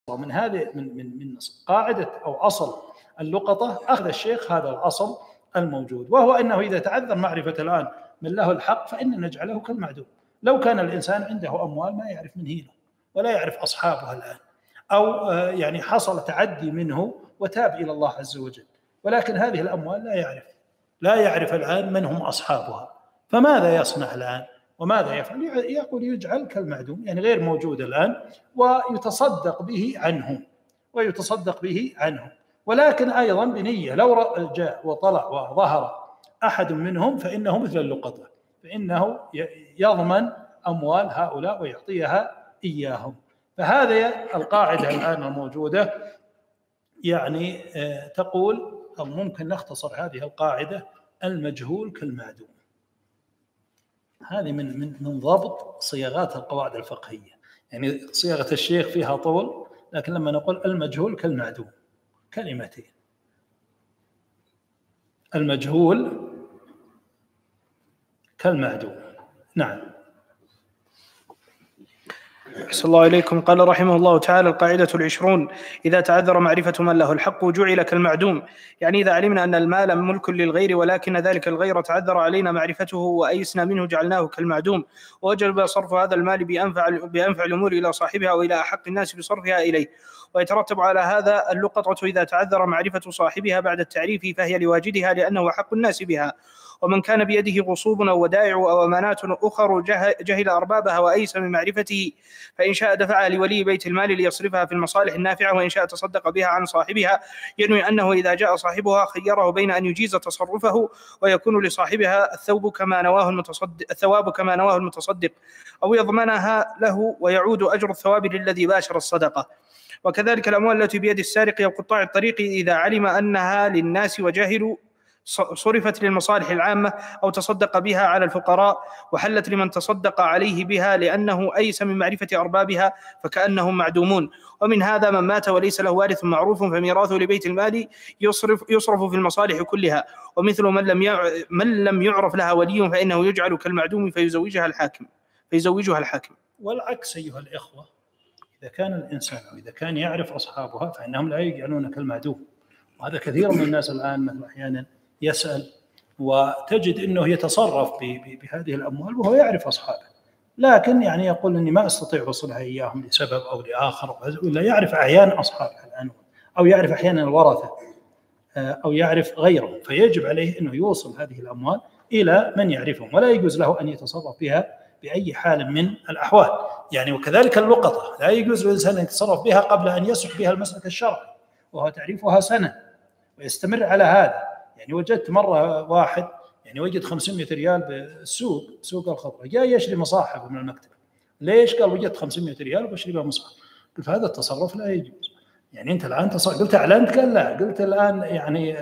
ومن هذه من قاعدة أو أصل اللقطة أخذ الشيخ هذا الأصل الموجود، وهو أنه إذا تعذر معرفة الآن من له الحق فإن نجعله كالمعدوم. لو كان الإنسان عنده أموال ما يعرف من هي له ولا يعرف أصحابها الآن، أو يعني حصل تعدي منه وتاب إلى الله عز وجل، ولكن هذه الأموال لا يعرف الآن من هم أصحابها، فماذا يصنع الآن وماذا يفعل؟ يقول يجعل كالمعدوم، يعني غير موجود الآن، ويتصدق به عنه ولكن أيضا بنية. لو جاء وطلع وظهر أحد منهم فإنه مثل اللقطة، فإنه يضمن أموال هؤلاء ويعطيها إياهم. فهذه القاعدة الآن الموجودة يعني تقول، أو ممكن نختصر هذه القاعدة: المجهول كالمعدوم. هذه من ضبط صياغات القواعد الفقهية. يعني صياغة الشيخ فيها طول، لكن لما نقول المجهول كالمعدوم، كلمتين: المجهول كالمعدوم. نعم. أحسن الله إليكم. قال رحمه الله تعالى: القاعدة 20: إذا تعذر معرفة من له الحق جعل كالمعدوم. يعني إذا علمنا أن المال ملك للغير ولكن ذلك الغير تعذر علينا معرفته وأيسنا منه جعلناه كالمعدوم، ووجب صرف هذا المال بأنفع الأمور إلى صاحبها وإلى أحق الناس بصرفها إليه. ويترتب على هذا اللقطة إذا تعذر معرفة صاحبها بعد التعريف فهي لواجدها لأنه حق الناس بها. ومن كان بيده غصوب أو ودائع أو أمانات أخر جهل أربابها وأيس من معرفته، فإن شاء دفعها لولي بيت المال ليصرفها في المصالح النافعة، وإن شاء تصدق بها عن صاحبها، ينوي أنه إذا جاء صاحبها خيره بين أن يجيز تصرفه ويكون لصاحبها الثواب كما نواه المتصدق، أو يضمنها له ويعود أجر الثواب للذي باشر الصدقة. وكذلك الأموال التي بيد السارق أو قطاع الطريق إذا علم أنها للناس وجاهل صرفت للمصالح العامة أو تصدق بها على الفقراء وحلت لمن تصدق عليه بها لأنه أيس من معرفة أربابها فكأنهم معدومون. ومن هذا من مات وليس له وارث معروف فميراثه لبيت المال يصرف في المصالح كلها، ومثل من لم يعرف لها ولي فإنه يجعل كالمعدوم فيزوجها الحاكم. والعكس أيها الإخوة، إذا كان الإنسان أو إذا كان يعرف أصحابها فإنهم لا يجعلون كالمعدوم. وهذا كثير من الناس الآن مثلا أحيانا يسأل وتجد أنه يتصرف بهذه الأموال وهو يعرف أصحابه، لكن يعني يقول أني ما أستطيع وصلها إياهم لسبب أو لآخر، ولا يعرف أحيانا أصحابها الآن، أو يعرف أحيانا الورثة، أو يعرف غيرهم، فيجب عليه أنه يوصل هذه الأموال إلى من يعرفهم، ولا يجوز له أن يتصرف بها بأي حال من الأحوال. يعني وكذلك اللقطة لا يجوز للإنسان أن يتصرف بها قبل أن يسلك بها المسلك الشرعي، وهو تعريفها سنة ويستمر على هذا. يعني وجدت مرة واحد يعني وجد 500 ريال بالسوق، سوق الخضراء، جاء يشري مصاحف من المكتب. ليش؟ قال وجدت 500 ريال وبشري بها مصحف. قلت هذا التصرف لا يجوز. يعني أنت الآن قلت أعلنت؟ قال لا. قلت الآن يعني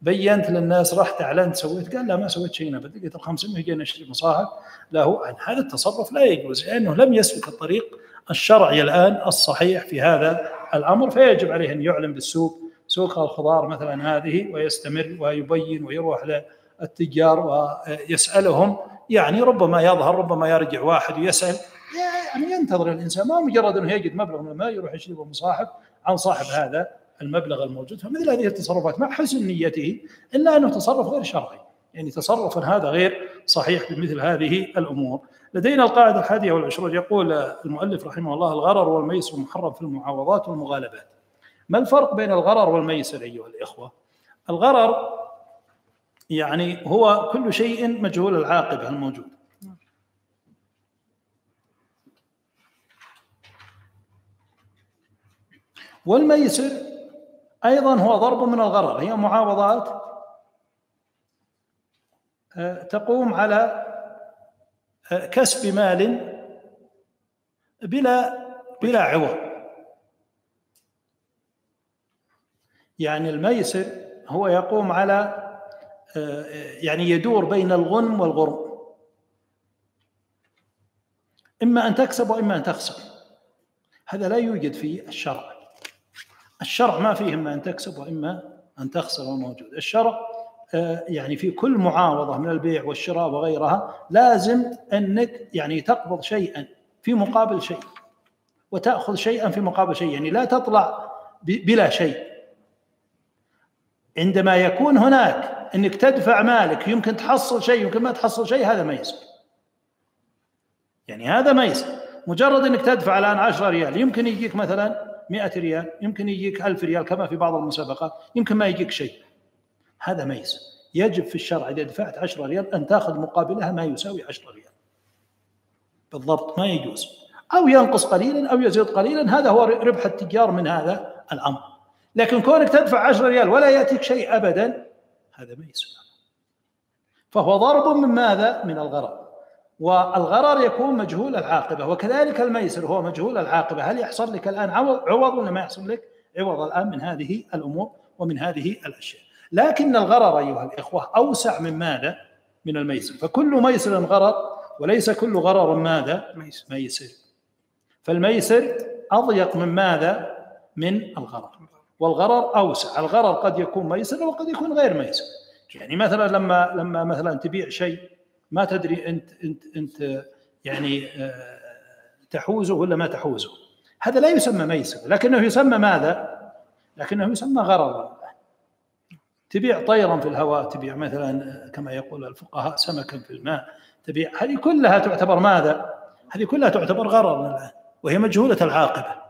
بينت للناس، رحت أعلنت سويت؟ قال لا ما سويت شيء أبدا. لقيت 500 جاء نشتري مصاحف له. هذا التصرف لا يجوز لأنه لم يسلك الطريق الشرعي الآن الصحيح في هذا الأمر، فيجب عليه أن يعلن بالسوق، سوق الخضار مثلا هذه، ويستمر ويبين ويروح للتجار ويسألهم. يعني ربما يظهر، ربما يرجع واحد ويسأل، يعني ينتظر الإنسان، ما مجرد أنه يجد مبلغ من المال يروح يشتري مصاحف عن صاحب هذا المبلغ الموجود. فمثل هذه التصرفات مع حسن نيته إلا أنه تصرف غير شرعي، يعني تصرف هذا غير صحيح بمثل هذه الأمور. لدينا القاعدة 21 يقول المؤلف رحمه الله: الغرر والميسر محرم في المعاوضات والمغالبات. ما الفرق بين الغرر والميسر أيها الإخوة؟ الغرر يعني هو كل شيء مجهول العاقبة الموجود، والميسر أيضا هو ضرب من الغرر، هي معاوضات تقوم على كسب مال بلا عوض. يعني الميسر هو يقوم على يعني يدور بين الغنم والغرم، إما أن تكسب وإما أن تخسر. هذا لا يوجد في الشرع. الشرع ما فيه إما أن تكسب وإما أن تخسر موجود. الشرع يعني في كل معاوضة من البيع والشراء وغيرها لازم أنك يعني تقبض شيئا في مقابل شيء، وتأخذ شيئا في مقابل شيء، يعني لا تطلع بلا شيء. عندما يكون هناك أنك تدفع مالك يمكن تحصل شيء يمكن ما تحصل شيء، هذا ميسر. يعني هذا ميسر. مجرد أنك تدفع الآن 10 ريال يمكن يجيك مثلا 100 ريال، يمكن يجيك 1000 ريال كما في بعض المسابقات، يمكن ما يجيك شيء، هذا ميسر. يجب في الشرع إذا دفعت 10 ريال أن تأخذ مقابلها ما يساوي 10 ريال بالضبط، ما يجوز أو ينقص قليلا أو يزيد قليلا، هذا هو ربح التجار من هذا الأمر. لكن كونك تدفع 10 ريال ولا يأتيك شيء أبدا، هذا ميسر. فهو ضرب من ماذا؟ من الغرر، والغرر يكون مجهول العاقبة، وكذلك الميسر هو مجهول العاقبة. هل يحصل لك الآن عوض ولا ما يحصل لك عوض الآن من هذه الأمور ومن هذه الأشياء؟ لكن الغرر أيها الإخوة أوسع من ماذا؟ من الميسر. فكل ميسر غرر وليس كل غرر ماذا؟ ميسر. فالميسر أضيق من ماذا؟ من الغرر، والغرر أوسع. الغرر قد يكون ميسر وقد يكون غير ميسر. يعني مثلا لما مثلا تبيع شيء ما تدري أنت يعني تحوزه ولا ما تحوزه، هذا لا يسمى ميسر، لكنه يسمى ماذا؟ لكنه يسمى غرر. تبيع طيرا في الهواء، تبيع مثلا كما يقول الفقهاء سمكا في الماء، تبيع، هذه كلها تعتبر ماذا؟ هذه كلها تعتبر غرر الآن، وهي مجهولة العاقبة.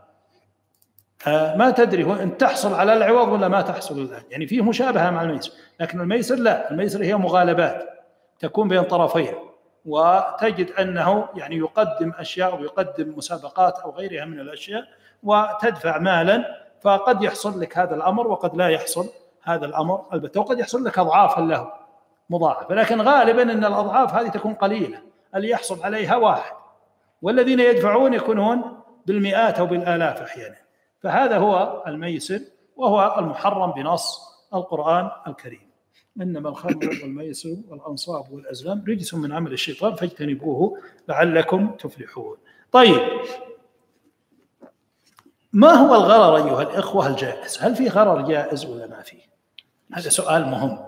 ما تدري هو أن تحصل على العوض ولا ما تحصل الآن. يعني فيه مشابهة مع الميسر، لكن الميسر لا، الميسر هي مغالبات تكون بين طرفين، وتجد أنه يعني يقدم أشياء ويقدم مسابقات أو غيرها من الأشياء وتدفع مالا، فقد يحصل لك هذا الأمر وقد لا يحصل هذا الأمر البتة، وقد يحصل لك أضعافا له مضاعفة، لكن غالبا أن الأضعاف هذه تكون قليلة، اللي يحصل عليها واحد، والذين يدفعون يكونون بالمئات أو بالآلاف أحيانا. فهذا هو الميسر، وهو المحرم بنص القرآن الكريم: إنما الخمر والميسر والأنصاب والأزلام رجس من عمل الشيطان فاجتنبوه لعلكم تفلحون. طيب، ما هو الغرر أيها الإخوة الجائز؟ هل في غرر جائز ولا ما فيه؟ هذا سؤال مهم.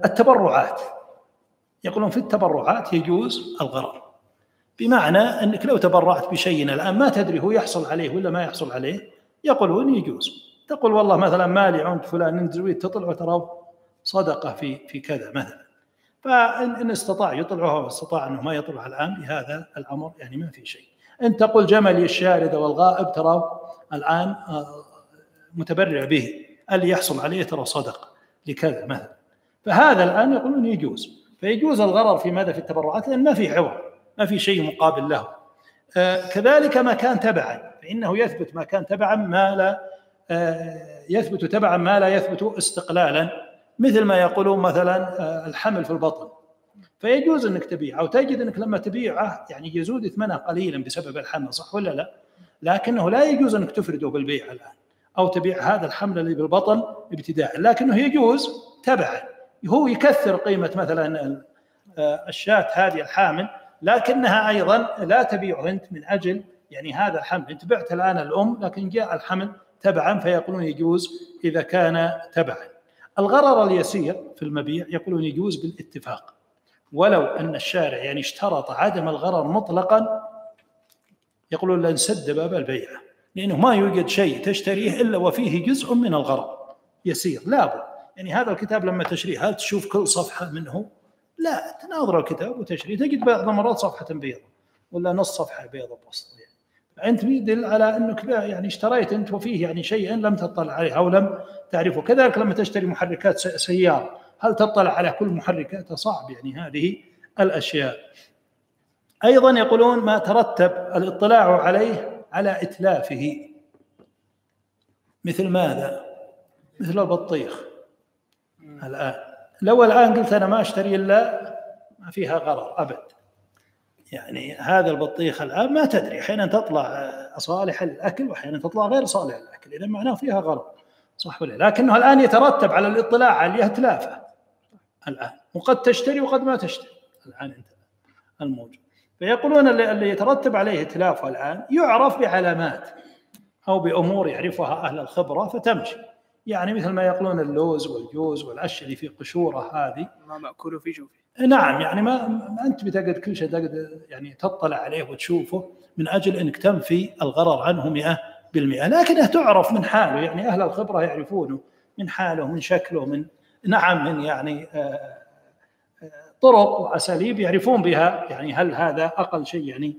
التبرعات، يقولون في التبرعات يجوز الغرر، بمعنى أنك لو تبرعت بشيء الآن ما تدري هو يحصل عليه ولا ما يحصل عليه، يقولون يجوز. تقول والله مثلا مالي عند فلان نزوي تطلع وترى صدقة في كذا مثلا، فإن استطاع يطلعها واستطاع أنه ما يطلع الآن بهذا الأمر يعني ما في شيء. أن تقول جملي الشارد والغائب ترى الآن متبرع به، اللي يحصل عليه ترى صدقة لكذا مثلا، فهذا الآن يقولون يجوز. فيجوز الغرر في ماذا؟ في التبرعات، لأن ما في عوض، ما في شيء مقابل له. كذلك ما كان تبعا، فإنه يثبت ما كان تبعا ما لا يثبت تبعا ما لا يثبت استقلالا، مثل ما يقولون مثلا الحمل في البطن، فيجوز أنك تبيع، أو تجد أنك لما تبيعه يعني يزود ثمنه قليلا بسبب الحمل، صح ولا لا؟ لكنه لا يجوز أنك تفرده بالبيع الآن، أو تبيع هذا الحمل اللي بالبطن ابتداء، لكنه يجوز تبعا. هو يكثر قيمة مثلا الشاة هذه الحامل، لكنها أيضا لا تبيعه أنت من أجل يعني هذا الحمل، أنت بعت الآن الأم لكن جاء الحمل تبعا، فيقولون يجوز إذا كان تبعا. الغرر اليسير في المبيع يقولون يجوز بالاتفاق، ولو أن الشارع يعني اشترط عدم الغرر مطلقا، يقولون لنسد باب البيع، لأنه ما يوجد شيء تشتريه إلا وفيه جزء من الغرر يسير. لابد يعني هذا الكتاب لما تشريه هل تشوف كل صفحة منه؟ لا، تناظر الكتاب وتشريه تجد بعض المرات صفحة بيضة ولا نص صفحة بيضة بسيطة، فأنت بيدل على أنك يعني اشتريت أنت وفيه يعني شيئا لم تطلع عليه أو لم تعرفه. كذلك لما تشتري محركات سيارة هل تطلع على كل محركاتها؟ صعب يعني هذه الأشياء. أيضا يقولون ما ترتب الاطلاع عليه على إتلافه، مثل ماذا؟ مثل البطيخ. الآن لو الآن قلت أنا ما أشتري إلا ما فيها غرر أبد، يعني هذا البطيخ الآن ما تدري، أحيانا تطلع صالحة للأكل وأحيانا تطلع غير صالحة للأكل، إذا معناه فيها غرر، صح ولا؟ لكنه الآن يترتب على الاطلاع عليها إتلافه الآن، وقد تشتري وقد ما تشتري الآن أنت الموجود. فيقولون اللي يترتب عليه إتلافه الآن يعرف بعلامات أو بأمور يعرفها أهل الخبرة فتمشي. يعني مثل ما يقولون اللوز والجوز والأشياء اللي في قشورة هذه ما مأكول في جوفه. نعم، يعني ما أنت بتقعد كل شيء تقعد يعني تطلع عليه وتشوفه من أجل أنك تنفي الغرر عنه 100%، لكنه تعرف من حاله، يعني أهل الخبرة يعرفونه من حاله، من شكله، من من يعني طرق وأساليب يعرفون بها يعني هل هذا أقل شيء يعني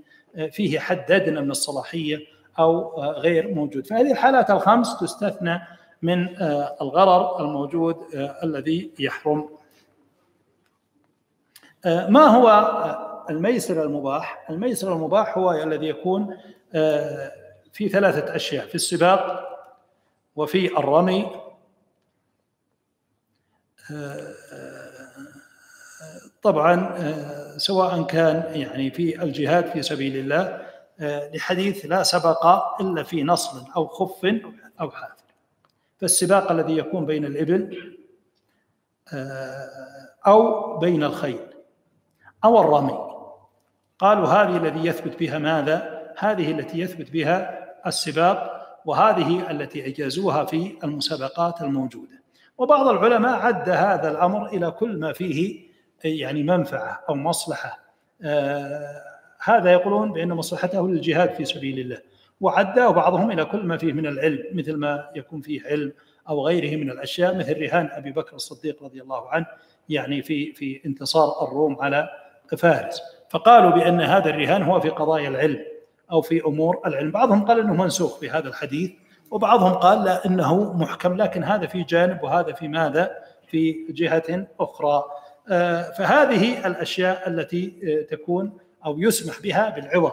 فيه حد أدنى من الصلاحية أو غير موجود. فهذه الحالات الخمس تستثنى من الغرر الموجود الذي يحرم. ما هو الميسر المباح؟ الميسر المباح هو الذي يكون في 3 أشياء: في السباق، وفي الرمي، طبعا سواء كان يعني في الجهاد في سبيل الله لحديث لا سبق إلا في نصل أو خف أو حافر. فالسباق الذي يكون بين الإبل أو بين الخيل، أو الرمي. قالوا هذه الذي يثبت بها ماذا؟ هذه التي يثبت بها السباق، وهذه التي أجازوها في المسابقات الموجودة. وبعض العلماء عد هذا الأمر إلى كل ما فيه يعني منفعة أو مصلحة، هذا يقولون بأن مصلحته للجهاد في سبيل الله، وعده بعضهم إلى كل ما فيه من العلم، مثل ما يكون فيه علم أو غيره من الأشياء، مثل رهان أبي بكر الصديق رضي الله عنه يعني في انتصار الروم على فارس. فقالوا بأن هذا الرهان هو في قضايا العلم أو في أمور العلم. بعضهم قال أنه منسوخ في هذا الحديث، وبعضهم قال لا أنه محكم، لكن هذا في جانب وهذا في ماذا؟ في جهة أخرى. فهذه الأشياء التي تكون أو يسمح بها بالعوض،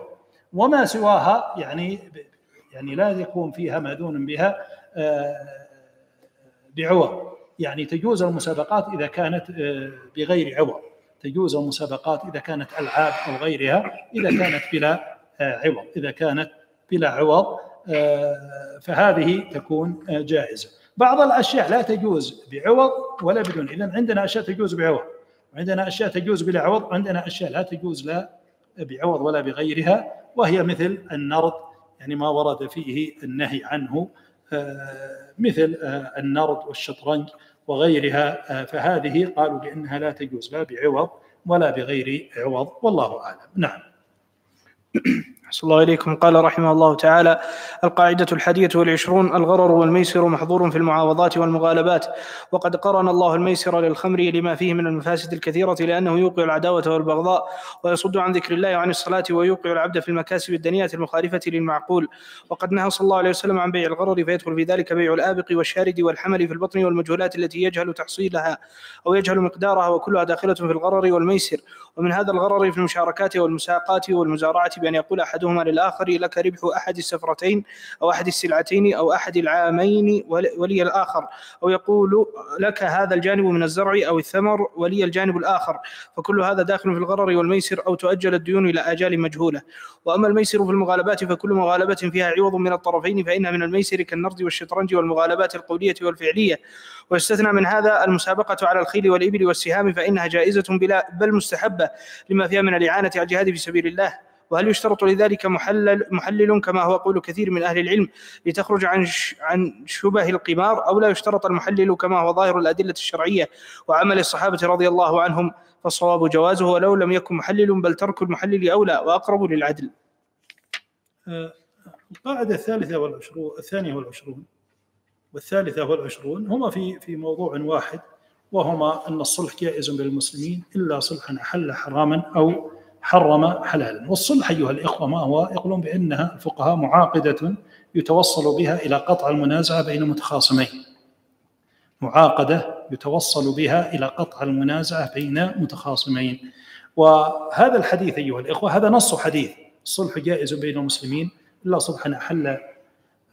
وما سواها يعني لا يكون فيها مأذون بها بعوض. يعني تجوز المسابقات إذا كانت بغير عوض، تجوز المسابقات إذا كانت ألعاب أو غيرها، إذا كانت بلا عوض. إذا كانت بلا عوض فهذه تكون جائزة. بعض الأشياء لا تجوز بعوض ولا بدون. إذن عندنا أشياء تجوز بعوض، وعندنا أشياء تجوز بلا عوض، وعندنا أشياء لا تجوز لا بعوض ولا بغيرها، وهي مثل النرد، يعني ما ورد فيه النهي عنه، مثل النرد والشطرنج وغيرها. فهذه قالوا بأنها لا تجوز لا بعوض ولا بغير عوض، والله أعلم. نعم. أحسن الله إليكم. قال رحمه الله تعالى: القاعدة 21: الغرر والميسر محظور في المعاوضات والمغالبات. وقد قرن الله الميسر للخمر لما فيه من المفاسد الكثيرة، لأنه يوقع العداوة والبغضاء، ويصد عن ذكر الله وعن الصلاة، ويوقع العبد في المكاسب الدنيئة المخالفة للمعقول. وقد نهى صلى الله عليه وسلم عن بيع الغرر، فيدخل في ذلك بيع الآبق والشارد والحمل في البطن والمجهولات التي يجهل تحصيلها أو يجهل مقدارها، وكلها داخلة في الغرر والميسر. ومن هذا الغرر في المشاركات والمساقات والمزارعة، بأن يقول أحدهما للآخر: لك ربح أحد السفرتين أو أحد السلعتين أو أحد العامين ولي الآخر، أو يقول: لك هذا الجانب من الزرع أو الثمر ولي الجانب الآخر. فكل هذا داخل في الغرر والميسر، أو تؤجل الديون إلى آجال مجهولة. وأما الميسر في المغالبات، فكل مغالبة فيها عوض من الطرفين، فإنها من الميسر كالنرد والشطرنج والمغالبات القولية والفعلية. ويستثنى من هذا المسابقة على الخيل والإبل والسهام، فإنها جائزة بل مستحبة لما فيها من الإعانة على الجهاد في سبيل الله. وهل يشترط لذلك محلل كما هو قول كثير من أهل العلم لتخرج عن شبه القمار، أو لا يشترط المحلل كما هو ظاهر الأدلة الشرعية وعمل الصحابة رضي الله عنهم؟ فالصواب جوازه ولو لم يكن محلل، بل ترك المحلل أولى وأقرب للعدل. القاعدة 23 والثالثة هما في موضوع واحد، وهما أن الصلح جائز بالمسلمين إلا صلحا أحل حراما أو حرم حلالا. والصلح أيها الإخوة ما هو؟ يقولون بأنها الفقهاء معاقدة يتوصل بها إلى قطع المنازعة بين متخاصمين، معاقدة يتوصل بها إلى قطع المنازعة بين متخاصمين. وهذا الحديث أيها الإخوة هذا نص حديث: الصلح جائز بين المسلمين إلا صلحا أحل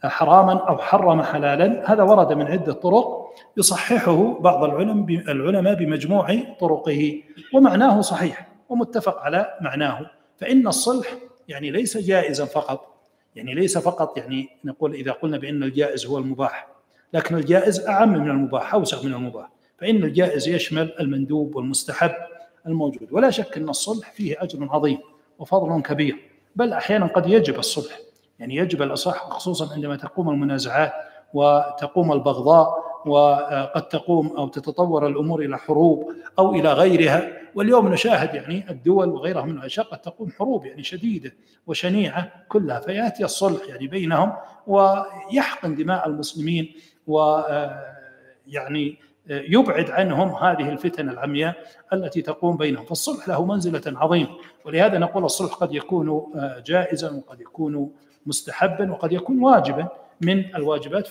حراما أو حرم حلالا. هذا ورد من عدة طرق يصححه بعض العلماء بمجموع طرقه، ومعناه صحيح ومتفق على معناه. فإن الصلح يعني ليس جائزا فقط، يعني ليس فقط يعني نقول إذا قلنا بأن الجائز هو المباح، لكن الجائز أعم من المباح، أوسع من المباح. فإن الجائز يشمل المندوب والمستحب الموجود. ولا شك أن الصلح فيه أجر عظيم وفضل كبير، بل أحيانا قد يجب الصلح، يعني يجب الإصلاح، خصوصا عندما تقوم المنازعات وتقوم البغضاء وقد تقوم أو تتطور الأمور إلى حروب أو إلى غيرها. واليوم نشاهد يعني الدول وغيرها من الأشياء قد تقوم حروب يعني شديدة وشنيعة كلها، فيأتي الصلح يعني بينهم ويحقن دماء المسلمين ويعني يبعد عنهم هذه الفتن العمياء التي تقوم بينهم. فالصلح له منزلة عظيمة، ولهذا نقول الصلح قد يكون جائزا وقد يكون مستحبا وقد يكون واجبا من الواجبات،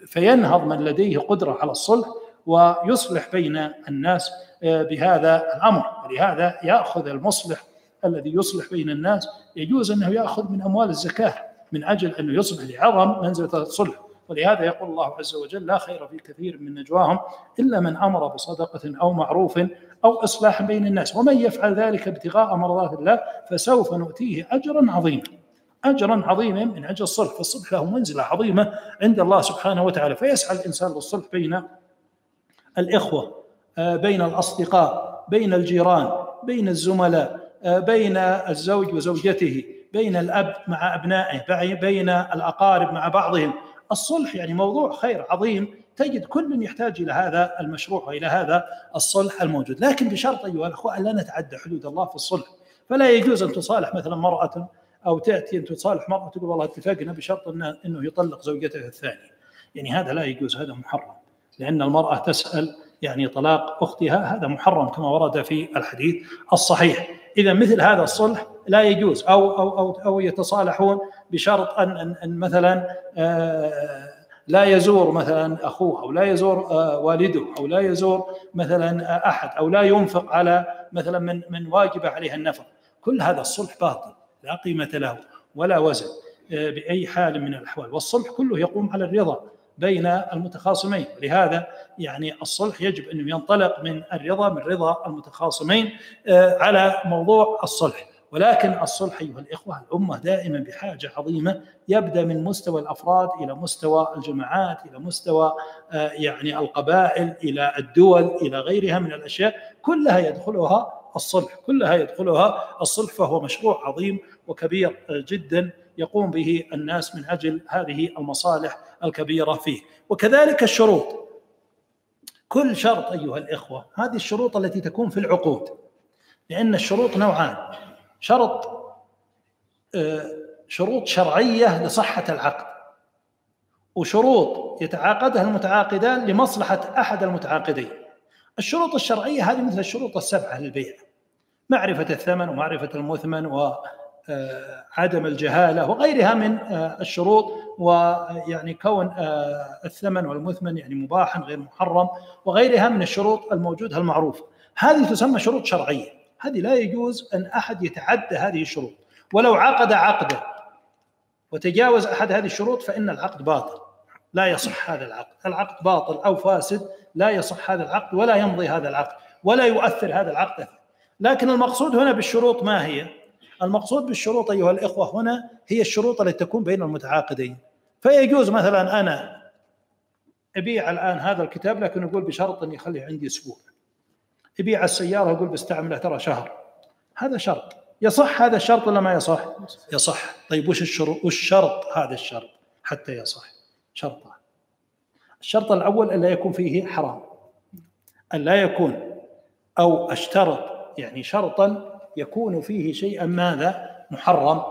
فينهض من لديه قدرة على الصلح ويصلح بين الناس بهذا الأمر. ولهذا يأخذ المصلح الذي يصلح بين الناس يجوز أنه يأخذ من أموال الزكاة من أجل أنه يصلح لعظم منزلة الصلح. ولهذا يقول الله عز وجل: لا خير في كثير من نجواهم إلا من أمر بصدقة أو معروف أو إصلاح بين الناس، ومن يفعل ذلك ابتغاء مرضات الله فسوف نؤتيه أجرا عظيما. أجرا عظيما من أجل الصلح، فالصلح له منزلة عظيمة عند الله سبحانه وتعالى. فيسعى الإنسان للصلح بين الإخوة، بين الأصدقاء، بين الجيران، بين الزملاء، بين الزوج وزوجته، بين الأب مع أبنائه، بين الأقارب مع بعضهم. الصلح يعني موضوع خير عظيم، تجد كل يحتاج إلى هذا المشروع وإلى هذا الصلح الموجود، لكن بشرط أيها الأخوة أن لا نتعدى حدود الله في الصلح. فلا يجوز أن تصالح مثلا مرأة أو تأتي أن تصالح مرأة تقول والله اتفقنا بشرط أنه يطلق زوجته الثانية، يعني هذا لا يجوز، هذا محرم، لأن المرأة تسأل يعني طلاق أختها، هذا محرم كما ورد في الحديث الصحيح. إذا مثل هذا الصلح لا يجوز. أو يتصالحون بشرط أن مثلا لا يزور مثلا أخوه، أو لا يزور والده، أو لا يزور مثلا أحد، أو لا ينفق على مثلا من واجبة عليها النفق. كل هذا الصلح باطل لا قيمة له ولا وزن بأي حال من الأحوال. والصلح كله يقوم على الرضا بين المتخاصمين، ولهذا يعني الصلح يجب أن ينطلق من الرضا، من رضا المتخاصمين على موضوع الصلح. ولكن الصلح أيها الإخوة الأمة دائما بحاجة عظيمة، يبدأ من مستوى الأفراد إلى مستوى الجماعات إلى مستوى يعني القبائل إلى الدول إلى غيرها من الأشياء، كلها يدخلها الصلح، كلها يدخلها الصلح. فهو مشروع عظيم وكبير جدا يقوم به الناس من أجل هذه المصالح الكبيرة فيه. وكذلك الشروط، كل شرط أيها الإخوة، هذه الشروط التي تكون في العقود، لأن الشروط نوعان: شروط شرعية لصحة العقد، وشروط يتعاقدها المتعاقدان لمصلحة أحد المتعاقدين. الشروط الشرعية هذه مثل الشروط السبعة للبيع: معرفة الثمن ومعرفة المثمن وعدم الجهالة وغيرها من الشروط، ويعني كون الثمن والمثمن يعني مباحا غير محرم، وغيرها من الشروط الموجودة المعروفة. هذه تسمى شروط شرعية، هذه لا يجوز أن أحد يتعدى هذه الشروط. ولو عقد عقدا وتجاوز أحد هذه الشروط فإن العقد باطل، لا يصح هذا العقد، العقد باطل أو فاسد، لا يصح هذا العقد ولا يمضي هذا العقد ولا يؤثر هذا العقد. لكن المقصود هنا بالشروط ما هي؟ المقصود بالشروط أيها الإخوة هنا هي الشروط التي تكون بين المتعاقدين. فيجوز مثلا أنا أبيع الآن هذا الكتاب لكن أقول بشرط أن يخليه عندي أسبوع، أبيع السيارة أقول بستعمله ترى شهر، هذا شرط. يصح هذا الشرط ولا ما يصح؟ يصح. طيب وش الشروط؟ والشرط هذا الشرط حتى يصح شرطان: الشرط الأول أن لا يكون فيه حرام، أن لا يكون، أو اشترط يعني شرطا يكون فيه شيئا ماذا؟ محرم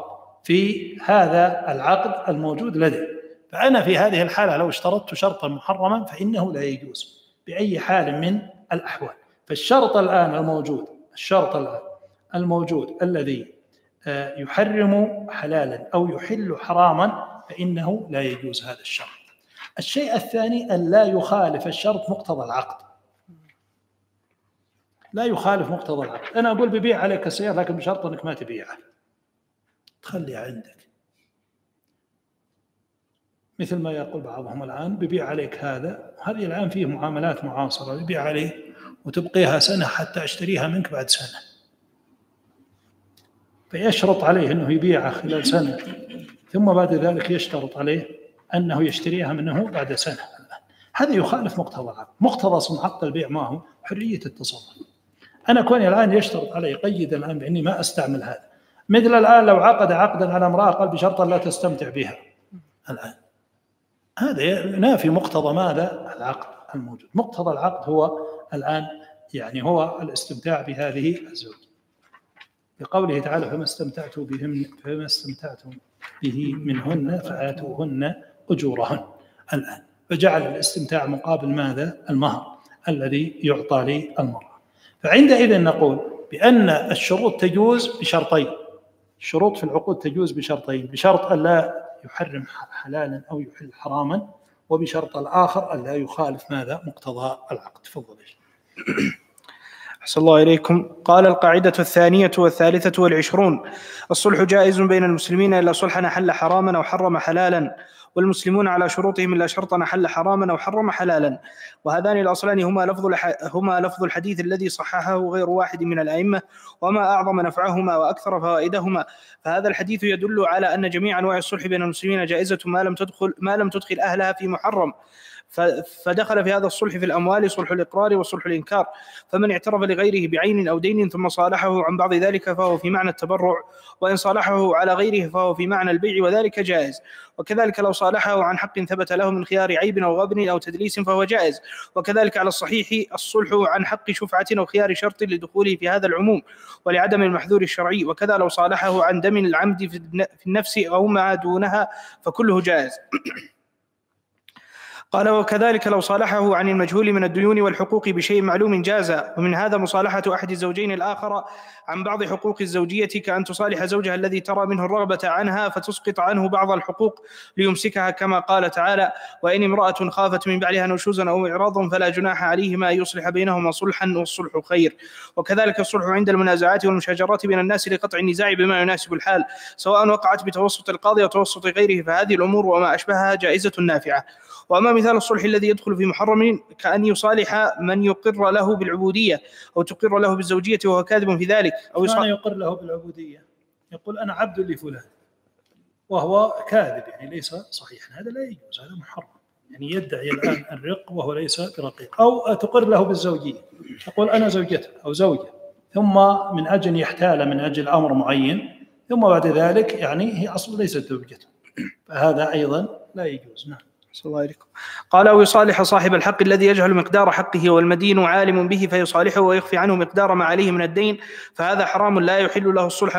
في هذا العقد الموجود لدي. فأنا في هذه الحالة لو اشترطت شرطا محرما فإنه لا يجوز بأي حال من الأحوال. فالشرط الآن الموجود، الشرط الآن الموجود الذي يحرم حلالا أو يحل حراما فإنه لا يجوز هذا الشرط. الشيء الثاني أن لا يخالف الشرط مقتضى العقد، لا يخالف مقتضى العقد. أنا أقول ببيع عليك السيارة لكن بشرط أنك ما تبيعها، تخليها عندك، مثل ما يقول بعضهم الآن ببيع عليك هذا، هذه الآن فيه معاملات معاصرة، ببيع عليه وتبقيها سنة حتى أشتريها منك بعد سنة، فيشرط عليه أنه يبيعها خلال سنة، ثم بعد ذلك يشترط عليه أنه يشتريها منه بعد سنة. هذا يخالف مقتضى العقد. مقتضى صنع عقد البيع ما هو؟ حرية التصرف. أنا كوني الآن يشترط علي قيد الآن بأني ما أستعمل هذا، مثل الآن لو عقد عقدا على امرأة قال بشرط لا تستمتع بها الآن، هذا ينافي مقتضى ماذا؟ العقد الموجود. مقتضى العقد هو الآن يعني هو الاستمتاع بهذه الزوجة، بقوله تعالى فما استمتعتم به منهن فآتوهن أجورهن الآن، فجعل الاستمتاع مقابل ماذا؟ المهر الذي يعطى للمرأة. فعندئذ نقول بأن الشروط تجوز بشرطين، الشروط في العقود تجوز بشرطين، بشرط أن لا يحرم حلالا أو يحل حراما، وبشرط الآخر أن لا يخالف ماذا؟ مقتضى العقد. تفضل. أحسن الله إليكم. قال القاعدة 32 الصلح جائز بين المسلمين إلا صلحا حل حراما أو حرم حلالا، والمسلمون على شروطهم إلا شرطا حل حراما أو حرم حلالا. وهذان الأصلان هما لفظ الحديث الذي صححه غير واحد من الأئمة، وما أعظم نفعهما وأكثر فوائدهما. فهذا الحديث يدل على أن جميع أنواع الصلح بين المسلمين جائزة ما لم تدخل أهلها في محرم. فدخل في هذا الصلح في الأموال صلح الإقرار وصلح الإنكار، فمن اعترف لغيره بعين أو دين ثم صالحه عن بعض ذلك فهو في معنى التبرع، وإن صالحه على غيره فهو في معنى البيع وذلك جائز. وكذلك لو صالحه عن حق ثبت له من خيار عيب أو غبن أو تدليس فهو جائز. وكذلك على الصحيح الصلح عن حق شفعة أو خيار شرط لدخوله في هذا العموم ولعدم المحذور الشرعي. وكذا لو صالحه عن دم العمد في النفس أو ما دونها فكله جائز. قال وكذلك لو صالحه عن المجهول من الديون والحقوق بشيء معلوم جاز. ومن هذا مصالحة أحد الزوجين الآخر عن بعض حقوق الزوجية، كأن تصالح زوجها الذي ترى منه الرغبة عنها فتسقط عنه بعض الحقوق ليمسكها، كما قال تعالى وإن امرأة خافت من بعلها نشوزا أو إعراضا فلا جناح عليهما أن يصلح بينهما صلحا والصلح خير. وكذلك الصلح عند المنازعات والمشاجرات بين الناس لقطع النزاع بما يناسب الحال، سواء وقعت بتوسط القاضي وتوسط غيره، فهذه الأمور وما أشبهها جائزة نافعة. وأما مثال الصلح الذي يدخل في محرم كأن يصالح من يقر له بالعبودية أو تقر له بالزوجية وهو كاذب في ذلك، أو يقر له بالعبودية، يقول أنا عبد لفلان وهو كاذب يعني ليس صحيحا، هذا لا يجوز، هذا محرم، يعني يدعي الآن الرق وهو ليس برقيق. أو تقر له بالزوجية، يقول أنا زوجته أو زوجة، ثم من أجل يحتال من أجل أمر معين، ثم بعد ذلك يعني هي أصلا ليست زوجته، فهذا أيضا لا يجوز. نعم. الله عليكم. قال أو يصالح صاحب الحق الذي يجهل مقدار حقه والمدين عالم به فيصالحه ويخفي عنه مقدار ما عليه من الدين، فهذا حرام لا يحل له الصلح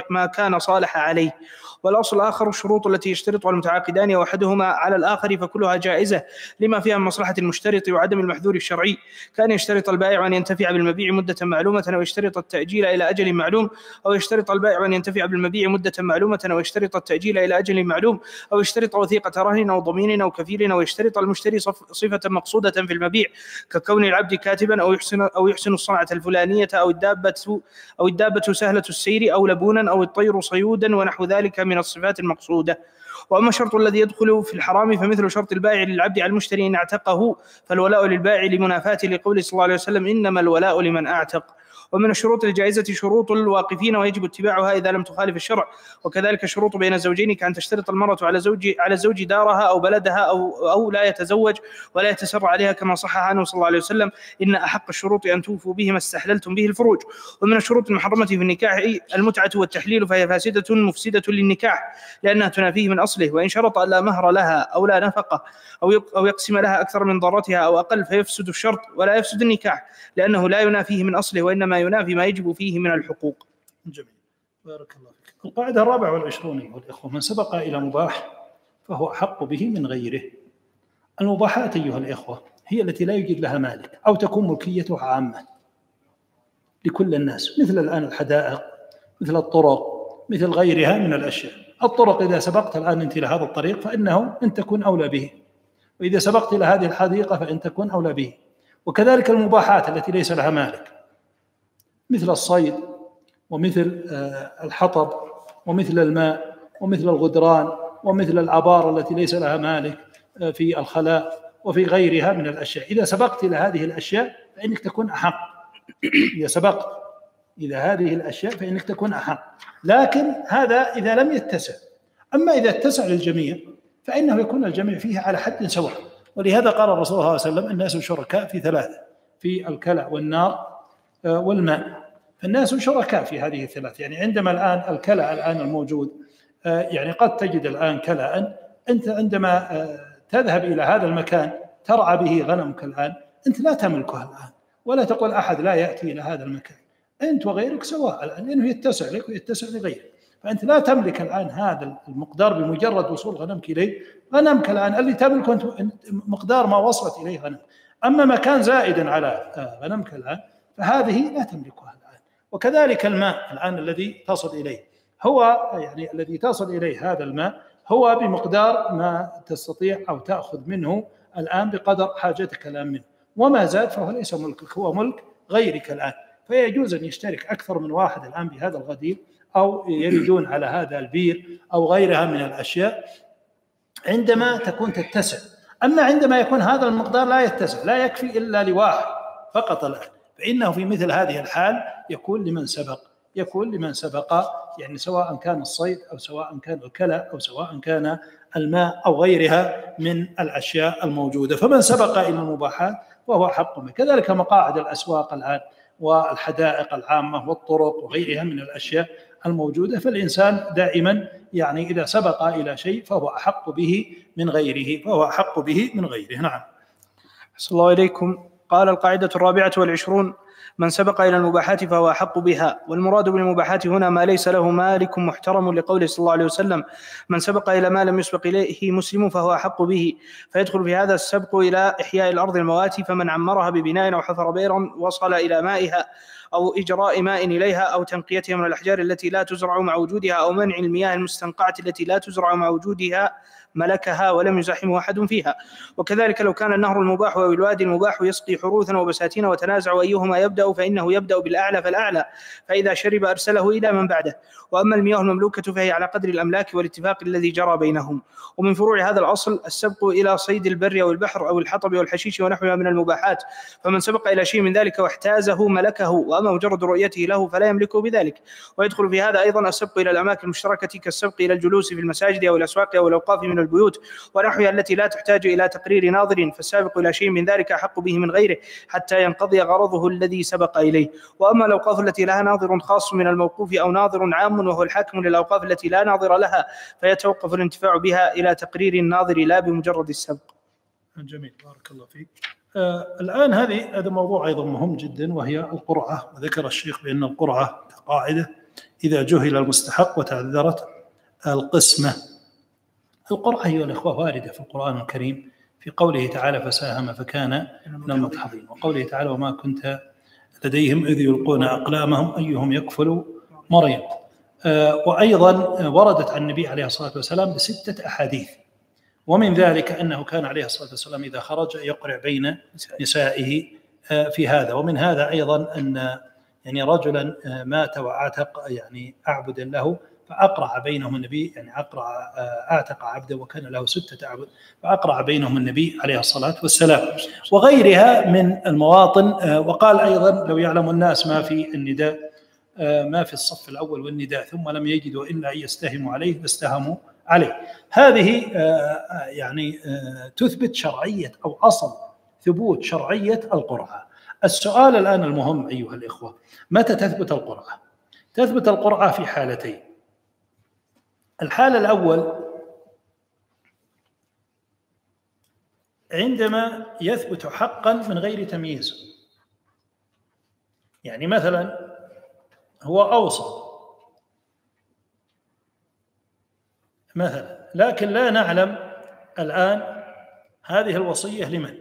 ما كان صالح عليه. والأصل آخر الشروط التي يشترطها المتعاقدان وأحدهما على الآخر فكلها جائزة لما فيها من مصلحة المشترط وعدم المحذور الشرعي، كان يشترط البائع أن ينتفع بالمبيع مدة معلومة أو يشترط التأجيل إلى أجل معلوم، أو يشترط البائع أن ينتفع بالمبيع مدة معلومة أو يشترط التأجيل إلى أجل معلوم، أو يشترط وثيقة رهن أو ضمين أو كفيل، أو يشترط المشتري صفة مقصودة في المبيع ككون العبد كاتبا أو يحسن الصنعة الفلانية أو الدابة سهلة السير أو لبونا أو الطير صيودا ونحو ذلك من الصفات المقصودة. وأما الشرط الذي يدخل في الحرام فمثل شرط البائع للعبد على المشتري إن اعتقه، فالولاء للبائع لمنافاته لقوله صلى الله عليه وسلم إنما الولاء لمن أعتق. ومن الشروط الجائزة شروط الواقفين ويجب اتباعها إذا لم تخالف الشرع، وكذلك الشروط بين الزوجين كأن تشترط المرأة على الزوج دارها أو بلدها أو لا يتزوج ولا يتسر عليها، كما صح عنه صلى الله عليه وسلم إن أحق الشروط أن توفوا به ما استحللتم به الفروج. ومن الشروط المحرمة في النكاح المتعة والتحليل، فهي فاسدة مفسدة للنكاح لأنها تنافيه من أصله، وإن شرط أن لا مهر لها أو لا نفقة أو يقسم لها أكثر من ضرتها أو أقل فيفسد الشرط ولا يفسد النكاح، لأنه لا ينافيه من أصله وإنما ينافي ما يجب فيه من الحقوق. جميل، بارك الله فيك. القاعدة 24 أيها الإخوة، من سبق إلى مباح فهو أحق به من غيره. المباحات أيها الإخوة هي التي لا يوجد لها مالك أو تكون ملكيتها عامة لكل الناس، مثل الآن الحدائق، مثل الطرق، مثل غيرها من الأشياء. الطرق إذا سبقت الآن أنت إلى هذا الطريق فإنه أن تكون أولى به، وإذا سبقت إلى هذه الحديقة فإن تكون أولى به. وكذلك المباحات التي ليس لها مالك، مثل الصيد ومثل الحطب ومثل الماء ومثل الغدران ومثل العبار التي ليس لها مالك في الخلاء وفي غيرها من الأشياء. إذا سبقت إلى هذه الأشياء فإنك تكون أحق، إذا سبقت إلى هذه الأشياء فإنك تكون أحق، لكن هذا إذا لم يتسع. أما إذا اتسع للجميع فإنه يكون الجميع فيه على حد سواء. ولهذا قال الرسول صلى الله عليه وسلم الناس شركاء في ثلاثة، في الكلى والنار والماء. فالناس شركاء في هذه الثلاث. يعني عندما الآن الكلى الآن الموجود، يعني قد تجد الآن كلاء أنت عندما تذهب إلى هذا المكان ترعى به غنمك الآن، أنت لا تملكها الآن، ولا تقول أحد لا يأتي إلى هذا المكان، أنت وغيرك سواء الآن، لأنه يتسع لك ويتسع لغيرك. فأنت لا تملك الآن هذا المقدار بمجرد وصول غنمك إليه. غنمك الآن اللي تملكه أنت مقدار ما وصلت إليه غنم. أما مكان زائدا على غنمك الآن فهذه لا تملكها الآن. وكذلك الماء الآن الذي تصل إليه، هو يعني الذي تصل إليه هذا الماء هو بمقدار ما تستطيع أو تأخذ منه الآن بقدر حاجتك الآن منه، وما زاد فهو ليس ملكك، هو ملك غيرك الآن. فيجوز أن يشترك أكثر من واحد الآن بهذا الغدير، أو يردون على هذا البير أو غيرها من الأشياء عندما تكون تتسع. أما عندما يكون هذا المقدار لا يتسع، لا يكفي إلا لواحد فقط الآن، فإنه في مثل هذه الحال يكون لمن سبق، يعني سواء كان الصيد أو سواء كان الكلى أو سواء كان الماء أو غيرها من الأشياء الموجودة. فمن سبق إلى المباحات وهو حق به. كذلك مقاعد الأسواق الآن والحدائق العامة والطرق وغيرها من الأشياء الموجودة، فالإنسان دائما يعني إذا سبق إلى شيء فهو أحق به من غيره. نعم. أحسن الله إليكم. قال القاعدة 24: من سبق إلى المباحات فهو أحق بها. والمراد بالمباحات هنا ما ليس له مالك محترم، لقوله صلى الله عليه وسلم: من سبق إلى ما لم يسبق إليه مسلم فهو أحق به. فيدخل في هذا السبق إلى إحياء الأرض المواتي، فمن عمرها ببناء أو حفر بئرا وصل إلى مائها، أو إجراء ماء إليها، أو تنقيتها من الأحجار التي لا تزرع مع وجودها، أو منع المياه المستنقعة التي لا تزرع مع وجودها، ملكها ولم يزاحمه أحد فيها. وكذلك لو كان النهر المباح أو الوادي المباح يسقي حروثا وبساتين وتنازع أيهما يبدأ، فإنه يبدأ بالأعلى فالأعلى، فإذا شرب أرسله إلى من بعده. وأما المياه المملوكة فهي على قدر الأملاك والاتفاق الذي جرى بينهم. ومن فروع هذا الأصل السبق إلى صيد البر أو البحر أو الحطب والحشيش ونحوها من المباحات، فمن سبق إلى شيء من ذلك واحتازه ملكه، وأما مجرد رؤيته له فلا يملكه بذلك. ويدخل في هذا أيضا السبق إلى الأماكن المشتركة، كالسبق إلى الجلوس في المساجد أو الأسواق أو الأوقاف من البيوت ونحوها التي لا تحتاج إلى تقرير ناظر، فالسابق إلى شيء من ذلك أحق به من غيره حتى ينقضي غرضه الذي سبق إليه. وأما الأوقاف التي لها ناظر خاص من الموقوف أو ناظر عام وهو الحاكم للأوقاف التي لا ناظر لها، فيتوقف الانتفاع بها إلى تقرير الناظر لا بمجرد السبق. جميل، بارك الله فيك. الآن هذا موضوع أيضا مهم جدا، وهي القرعة. وذكر الشيخ بأن القرعة قاعدة إذا جهل المستحق وتعذرت القسمة. القرعة أيها الأخوة واردة في القرآن الكريم في قوله تعالى: فساهم فكان من المدحضين، وقوله تعالى: وما كنت لديهم إذ يلقون أقلامهم أيهم يكفل مريم. وأيضا وردت عن النبي عليه الصلاة والسلام ب6 أحاديث، ومن ذلك أنه كان عليه الصلاة والسلام إذا خرج يقرع بين نسائه في هذا. ومن هذا أيضا أن يعني رجلا مات وأعتق يعني أعبدا له، فأقرع بينهم النبي، يعني أعتق عبدا وكان له 6 أعبد، فأقرع بينهم النبي عليه الصلاة والسلام، وغيرها من المواطن. وقال أيضا: لو يعلم الناس ما في النداء، ما في الصف الأول والنداء، ثم لم يجدوا إلا أن يستهموا عليه لاستهموا عليه. هذه يعني تثبت شرعية أو أصل ثبوت شرعية القرعة. السؤال الآن المهم أيها الإخوة: متى تثبت القرعة؟ تثبت القرعة في حالتين. الحالة الأول عندما يثبت حقا من غير تمييز، يعني مثلا هو أوصى مثلا، لكن لا نعلم الآن هذه الوصية لمن،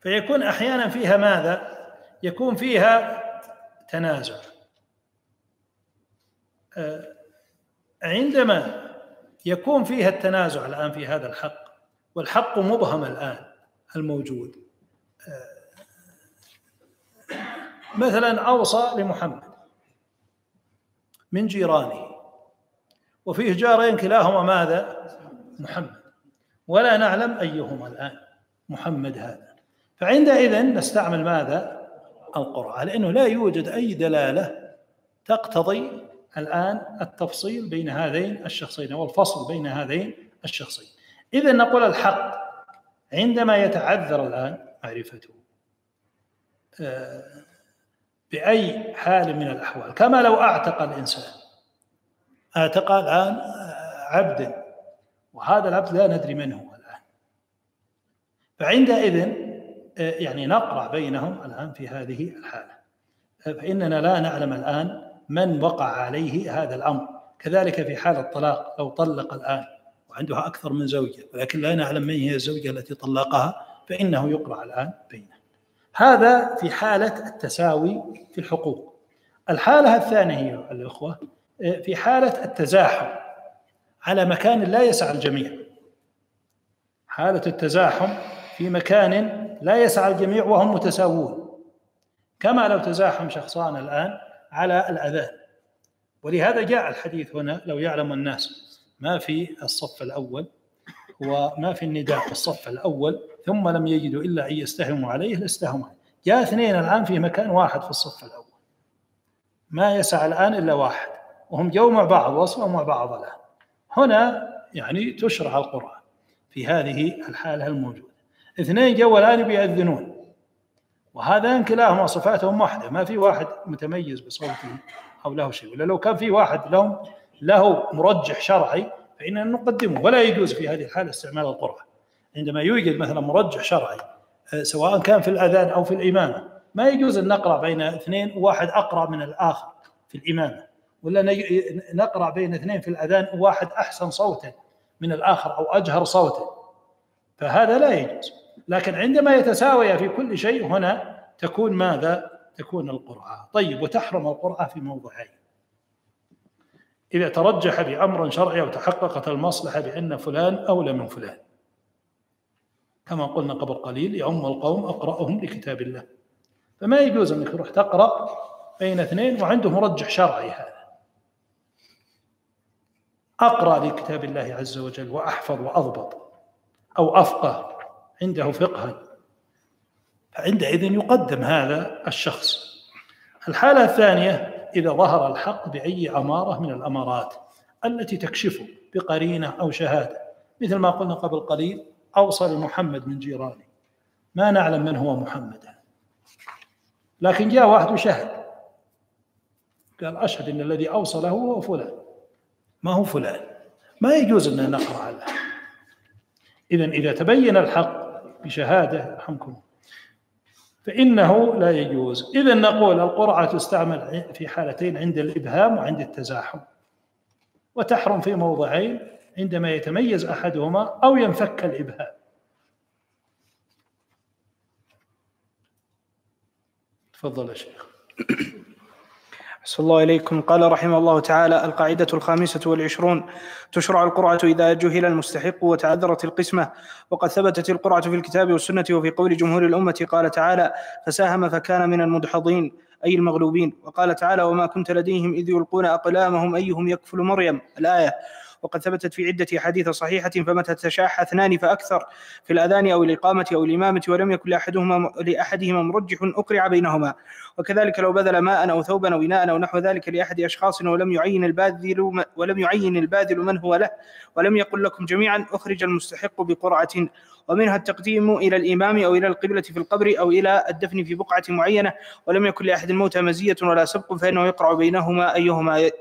فيكون أحيانا فيها ماذا؟ يكون فيها تنازع. عندما يكون فيها التنازع الآن في هذا الحق، والحق مبهم الآن الموجود، مثلا أوصى لمحمد من جيرانه، وفيه جارين كلاهما ماذا؟ محمد، ولا نعلم أيهما الآن محمد هذا، فعندئذ نستعمل ماذا؟ القرعة، لأنه لا يوجد أي دلالة تقتضي الآن التفصيل بين هذين الشخصين والفصل بين هذين الشخصين. إذن نقول الحق عندما يتعذر الآن معرفته بأي حال من الأحوال، كما لو أعتق الإنسان اعتقى الآن عبدا، وهذا العبد لا ندري من هو الآن، فعندئذ يعني نقرع بينهم الآن في هذه الحالة، فإننا لا نعلم الآن من وقع عليه هذا الأمر. كذلك في حال الطلاق، لو طلق الآن وعندها أكثر من زوجة ولكن لا نعلم من هي الزوجة التي طلقها، فإنه يقرع الآن بينهم. هذا في حالة التساوي في الحقوق. الحالة الثانية هي الأخوة في حالة التزاحم على مكان لا يسع الجميع. حالة التزاحم في مكان لا يسع الجميع وهم متساوون، كما لو تزاحم شخصان الآن على الأذان. ولهذا جاء الحديث هنا: لو يعلم الناس ما في الصف الأول وما في النداء في الصف الأول ثم لم يجدوا إلا أن يستهموا عليه لاستهموا عليه. جاء اثنين الآن في مكان واحد في الصف الأول، ما يسع الآن إلا واحد، وهم جو مع بعض وصلوا مع بعض الآن. هنا يعني تشرع القرآن في هذه الحالة الموجودة. اثنين جو الآن بيأذنون، وهذان كلاهما صفاتهم واحدة، ما في واحد متميز بصوته أو له شيء، ولا لو كان في واحد له مرجح شرعي فإننا نقدمه. ولا يجوز في هذه الحالة استعمال القرآن عندما يوجد مثلا مرجح شرعي سواء كان في الأذان أو في الإمامة. ما يجوز أن نقرأ بين اثنين وواحد أقرأ من الآخر في الإمامة، ولا نقرأ بين اثنين في الأذان وواحد أحسن صوتا من الآخر أو أجهر صوتا، فهذا لا يجوز. لكن عندما يتساوي في كل شيء هنا تكون ماذا؟ تكون القرعة. طيب، وتحرم القرعة في موضعين: إذا ترجح بأمر شرعي وتحققت المصلحة بأن فلان أولى من فلان، كما قلنا قبل قليل: يعم القوم أقرأهم لكتاب الله. فما يجوز أنك تروح تقرأ بين اثنين وعنده مرجح شرعي، هذا أقرأ لكتاب الله عز وجل وأحفظ وأضبط أو أفقه، عنده فقها، فعندئذ يقدم هذا الشخص. الحالة الثانية: إذا ظهر الحق بأي أمارة من الأمارات التي تكشفه بقرينة أو شهادة، مثل ما قلنا قبل قليل: أوصل محمد من جيراني، ما نعلم من هو محمد، لكن جاء واحد وشهد قال: أشهد أن الذي أوصله هو فلان، ما هو فلان. ما يجوز أن نقرأ على هذا. إذن إذا تبين الحق بشهادة رحمكم فإنه لا يجوز. إذن نقول القرعة تستعمل في حالتين: عند الإبهام وعند التزاحم، وتحرم في موضعين: عندما يتميز أحدهما أو ينفك الإبهام. تفضل يا شيخ. أحسن الله إليكم. قال رحمه الله تعالى: القاعدة 25: تشرع القرعة إذا جهل المستحق وتعذرت القسمة. وقد ثبتت القرعة في الكتاب والسنة وفي قول جمهور الأمة. قال تعالى: فساهم فكان من المدحضين، أي المغلوبين. وقال تعالى: وما كنت لديهم إذ يلقون أقلامهم أيهم يكفل مريم، الآية. وقد ثبتت في عدة أحاديث صحيحة: فمتى تشاح اثنان فأكثر في الأذان أو الإقامة أو الإمامة ولم يكن لأحدهما مرجح أقرع بينهما. وكذلك لو بذل ماء أو ثوبا أو إناء أو نحو ذلك لأحد أشخاص ولم يعين الباذل من هو له ولم يقل لكم جميعا، أخرج المستحق بقرعة. ومنها التقديم إلى الإمام أو إلى القبلة في القبر أو إلى الدفن في بقعة معينة ولم يكن لأحد الموتى مزية ولا سبق، فإنه يقرع بينهما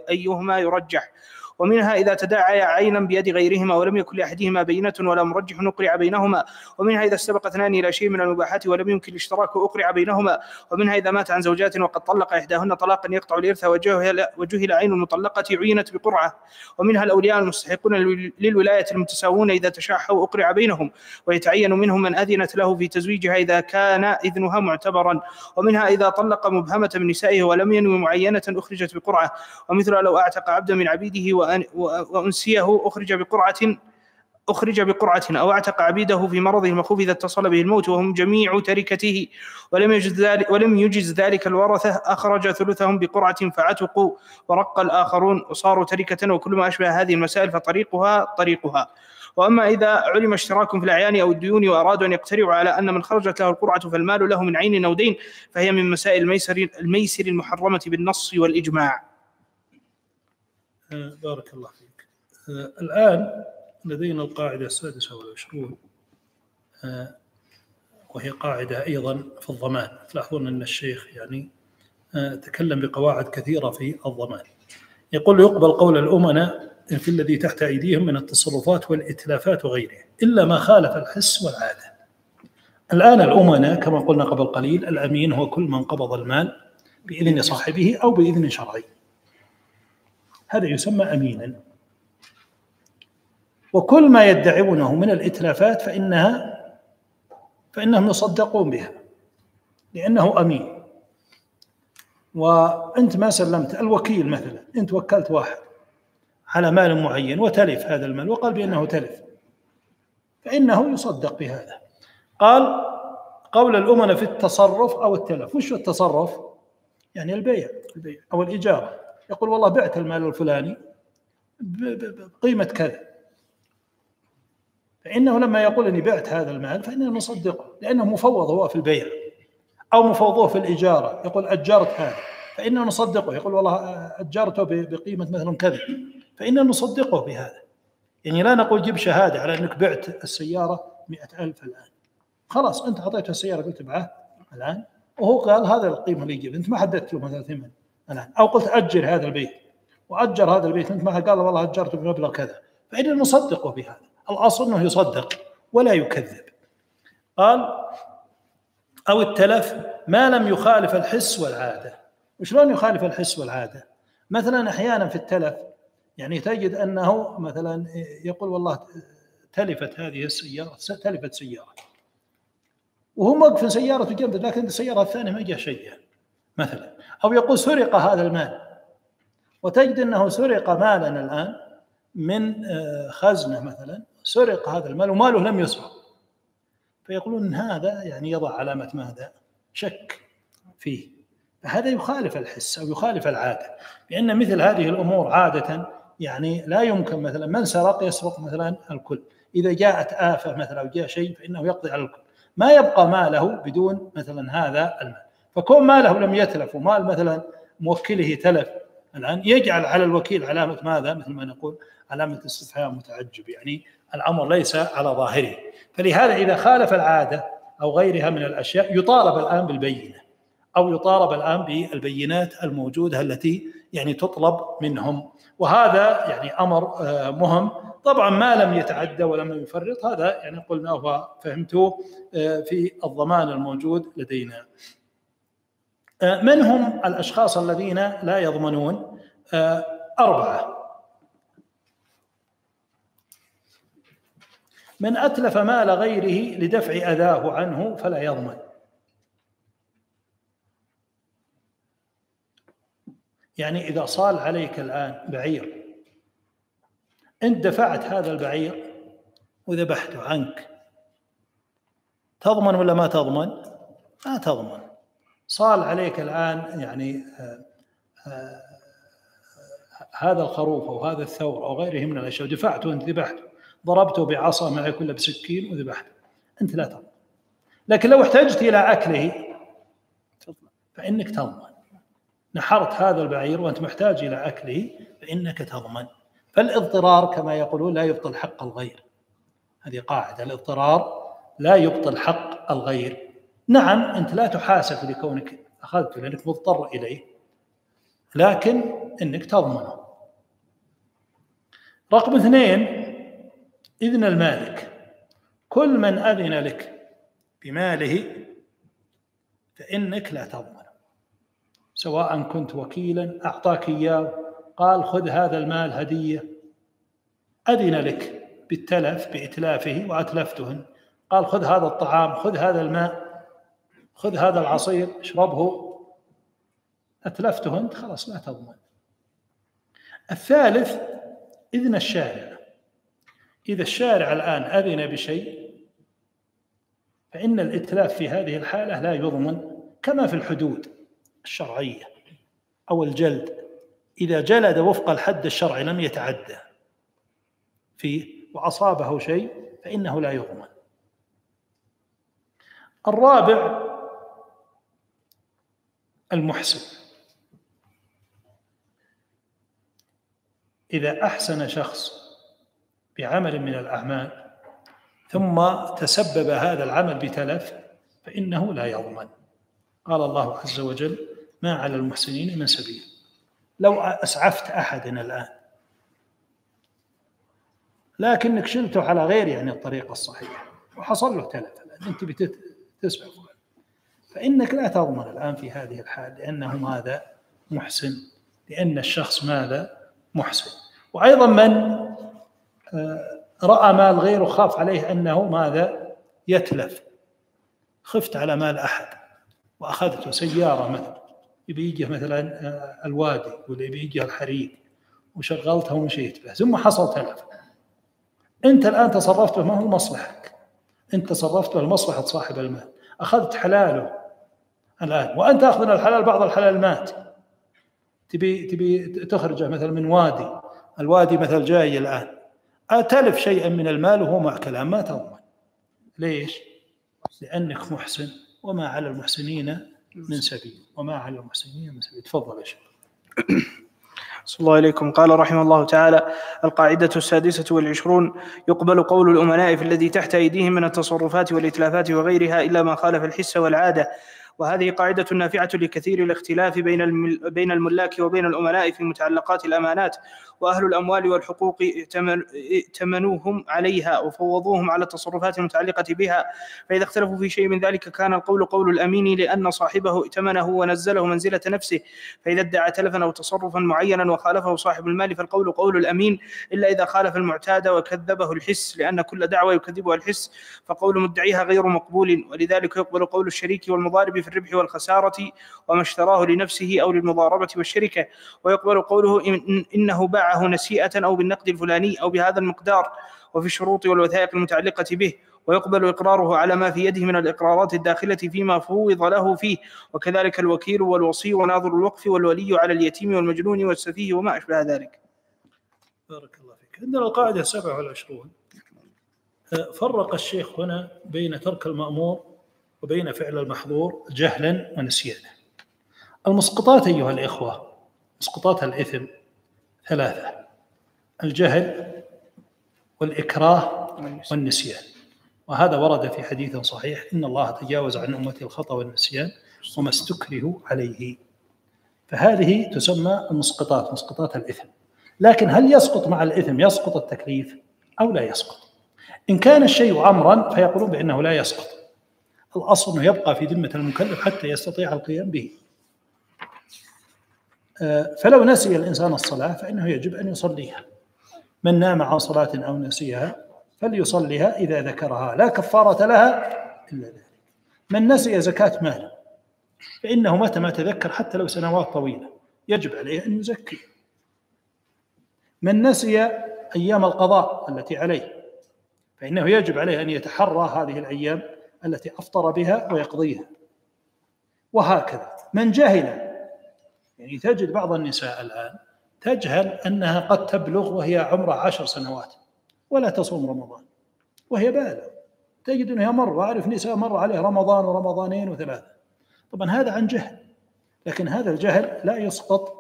أيهما يرجح. ومنها إذا تداعيا عينا بيد غيرهما ولم يكن لأحدهما بينة ولا مرجح أقرع بينهما. ومنها إذا استبق اثنان إلى شيء من المباحات ولم يمكن الاشتراك أقرع بينهما. ومنها إذا مات عن زوجات وقد طلق إحداهن طلاقا يقطع الإرث وجهل عين المطلقة عينت بقرعة. ومنها الأولياء المستحقون للولاية المتساوون إذا تشاحوا أقرع بينهم، ويتعين منهم من أذنت له في تزويجها إذا كان إذنها معتبرا. ومنها إذا طلق مبهمة من نسائه ولم ينوي معينة أخرجت بقرعة. ومثل لو أعتق عبدا من عبيده وأنسيه أخرج بقرعة، أو اعتق عبيده في مرضه المخوف إذا اتصل به الموت وهم جميع تركته ولم يجز ذلك الورثة، أخرج ثلثهم بقرعة فعتقوا ورق الآخرون وصاروا تركة. وكل ما أشبه هذه المسائل فطريقها. وأما إذا علم اشتراك في الأعيان أو الديون وأرادوا أن يقترعوا على أن من خرجت له القرعة فالمال له من عين أو دين، فهي من مسائل الميسر المحرمة بالنص والإجماع. بارك الله فيك. الآن لدينا القاعدة 26 وهي قاعدة أيضا في الضمان. تلاحظون أن الشيخ يعني تكلم بقواعد كثيرة في الضمان. يقول يقبل قول الأمناء في الذي تحت أيديهم من التصرفات والإتلافات وغيرها إلا ما خالف الحس والعادة. الآن الأمناء كما قلنا قبل قليل، الأمين هو كل من قبض المال بإذن صاحبه أو بإذن شرعي، هذا يسمى أمينا. وكل ما يدعونه من الإتلافات فإنهم يصدقون بها لأنه أمين. وأنت ما سلمت الوكيل مثلا، أنت وكلت واحد على مال معين وتلف هذا المال وقال بأنه تلف، فإنه يصدق بهذا. قال قول الأمناء في التصرف أو التلف. وش التصرف؟ يعني البيع أو الإجارة. يقول والله بعت المال الفلاني بقيمة كذا، فإنه لما يقول أني بعت هذا المال فإننا نصدقه لأنه مفوض هو في البيع، أو مفوضه في الإجارة، يقول أجرت هذا فإننا نصدقه، يقول والله أجرته بقيمة مثلا كذا، فإننا نصدقه بهذا. يعني لا نقول جيب شهادة على أنك بعت السيارة 100,000 الآن، خلاص أنت أعطيته السيارة قلت معه الآن وهو قال هذا القيمة اللي يجيب، أنت ما حددت له مثلا ثمن الآن، أو قلت أجر هذا البيت وأجر هذا البيت أنت ما قال والله أجرته بمبلغ كذا، فإننا نصدقه بهذا. الأصل أنه يصدق ولا يكذب. قال أو التلف ما لم يخالف الحس والعادة. وشلون يخالف الحس والعادة؟ مثلا أحيانا في التلف يعني تجد أنه مثلا يقول والله تلفت هذه السيارة، تلفت سيارة وهو موقف سيارته جنبه لكن السيارة الثانية ما جاء شيء مثلا. أو يقول سرق هذا المال، وتجد أنه سرق مالا الآن من خزنة مثلا، سرق هذا المال وماله لم يسرق، فيقولون هذا يعني يضع علامة ماذا؟ شك فيه. فهذا يخالف الحس أو يخالف العادة، لأن مثل هذه الأمور عادة يعني لا يمكن مثلا من سرق يسرق مثلا الكل، إذا جاءت آفة مثلا أو جاء شيء فإنه يقضي على الكل، ما يبقى ماله بدون مثلا هذا المال. فكون ماله لم يتلف ومال مثلا موكله تلف الآن يجعل على الوكيل علامة ماذا؟ مثل ما نقول علامة استفهام متعجب، يعني الأمر ليس على ظاهره. فلهذا إذا خالف العادة أو غيرها من الأشياء يطالب الآن بالبينة، أو يطالب الآن بالبينات الموجودة التي يعني تطلب منهم. وهذا يعني أمر مهم طبعا ما لم يتعدى ولم يفرط، هذا يعني قلنا وفهمتوه في الضمان الموجود لدينا. من هم الأشخاص الذين لا يضمنون؟ 4. من أتلف مال غيره لدفع أذاه عنه فلا يضمن. يعني إذا صال عليك الآن بعير، أنت دفعت هذا البعير وذبحته عنك، تضمن ولا ما تضمن؟ ما تضمن. صال عليك الآن يعني هذا الخروف أو هذا الثور أو غيره من الأشياء ودفعته وأنت ذبحته، ضربته بعصا معك ولا بسكين وذبحته، أنت لا تضمن. لكن لو احتجت إلى أكله فإنك تضمن. نحرت هذا البعير وأنت محتاج إلى أكله فإنك تضمن. فالاضطرار كما يقولون لا يبطل حق الغير، هذه قاعدة، الاضطرار لا يبطل حق الغير. نعم أنت لا تحاسب لكونك أخذته لأنك مضطر إليه، لكن إنك تضمنه. رقم 2 إذن المالك. كل من أذن لك بماله فإنك لا تضمن، سواء كنت وكيلا أعطاك إياه قال خذ هذا المال هدية، أذن لك بالتلف بإتلافه وأتلفته، قال خذ هذا الطعام، خذ هذا الماء، خذ هذا العصير اشربه، أتلفته أنت، خلاص لا تضمن. 3 إذن الشارع. إذا الشارع الآن أذن بشيء فإن الإتلاف في هذه الحالة لا يضمن، كما في الحدود الشرعية أو الجلد، إذا جلد وفق الحد الشرعي لم يتعدى فيه وأصابه شيء فإنه لا يضمن. 4 المحسن. إذا أحسن شخص بعمل من الأعمال ثم تسبب هذا العمل بتلف فإنه لا يضمن. قال الله عز وجل ما على المحسنين من سبيل. لو أسعفت أحدا الآن لكنك شلته على غير يعني الطريقة الصحيحة وحصل له تلف، أنت بتسعفه، فإنك لا تضمن الآن في هذه الحال، لأنه ماذا؟ محسن، لأن الشخص ماذا؟ محسن. وأيضا من رأى مال غيره خاف عليه أنه ماذا؟ يتلف، خفت على مال أحد وأخذته سيارة مثلا يبي يجي مثلا الوادي ولا يبي يجي الحريق وشغلتها ومشيت به ثم حصل تلف، أنت الآن تصرفت به، ما هو مصلحك، أنت تصرفت به لمصلحة صاحب المال، أخذت حلاله الآن وأنت أخذ الحلال، بعض الحلال مات، تبي تخرجه مثلا من وادي، الوادي مثلا جاي الآن أتلف شيئا من المال وهو مع كلام، ما تضمن. ليش؟ لأنك محسن، وما على المحسنين من سبيل، وما على المحسنين من سبيل. تفضل يا شيخ. صلى الله عليكم. قال رحمه الله تعالى: القاعدة 26: يقبل قول الأمناء في الذي تحت أيديهم من التصرفات والإتلافات وغيرها إلا ما خالف الحس والعادة. وهذه قاعدة نافعة لكثير الاختلاف بين الملاك وبين الأمناء في متعلقات الأمانات، وأهل الأموال والحقوق ائتمنوهم عليها وفوضوهم على التصرفات المتعلقة بها، فإذا اختلفوا في شيء من ذلك كان القول قول الأمين لأن صاحبه ائتمنه ونزله منزلة نفسه، فإذا ادعى تلفا أو تصرفا معينا وخالفه صاحب المال فالقول قول الأمين، إلا إذا خالف المعتاد وكذبه الحس، لأن كل دعوة يكذبها الحس فقول مدعيها غير مقبول. ولذلك يقبل قول الشريك والمضارب في الربح والخسارة وما اشتراه لنفسه أو للمضاربة والشركة، ويقبل قوله إنه باعه نسيئة أو بالنقد الفلاني أو بهذا المقدار، وفي الشروط والوثائق المتعلقة به، ويقبل إقراره على ما في يده من الإقرارات الداخلة فيما فوض له فيه، وكذلك الوكيل والوصي وناظر الوقف والولي على اليتيم والمجنون والسفيه وما أشبه ذلك. بارك الله فيك. عندنا القاعدة 27 فرق الشيخ هنا بين ترك المأمور وبين فعل المحظور جهلا ونسيانا. المسقطات أيها الإخوة، مسقطات الإثم 3: الجهل والإكراه والنسيان، وهذا ورد في حديث صحيح: إن الله تجاوز عن أمتي الخطأ والنسيان وما استكرهوا عليه. فهذه تسمى المسقطات، مسقطات الإثم. لكن هل يسقط مع الإثم يسقط التكليف أو لا يسقط؟ إن كان الشيء أمرا فيقولون بأنه لا يسقط، الأصل أنه يبقى في ذمة المكلف حتى يستطيع القيام به. فلو نسي الإنسان الصلاة فإنه يجب أن يصليها، من نام عن صلاة أو نسيها فليصليها إذا ذكرها، لا كفارة لها إلا ذلك. من نسي زكاة مال فإنه متى ما تذكر حتى لو سنوات طويلة يجب عليه أن يزكي. من نسي أيام القضاء التي عليه فإنه يجب عليه أن يتحرى هذه الأيام التي أفطر بها ويقضيها، وهكذا. من جهل، يعني تجد بعض النساء الآن تجهل أنها قد تبلغ وهي عمرها 10 سنوات ولا تصوم رمضان وهي بالغ، تجد أنها أعرف نساء مر عليه رمضان ورمضانين وثلاثة. طبعا هذا عن جهل، لكن هذا الجهل لا يسقط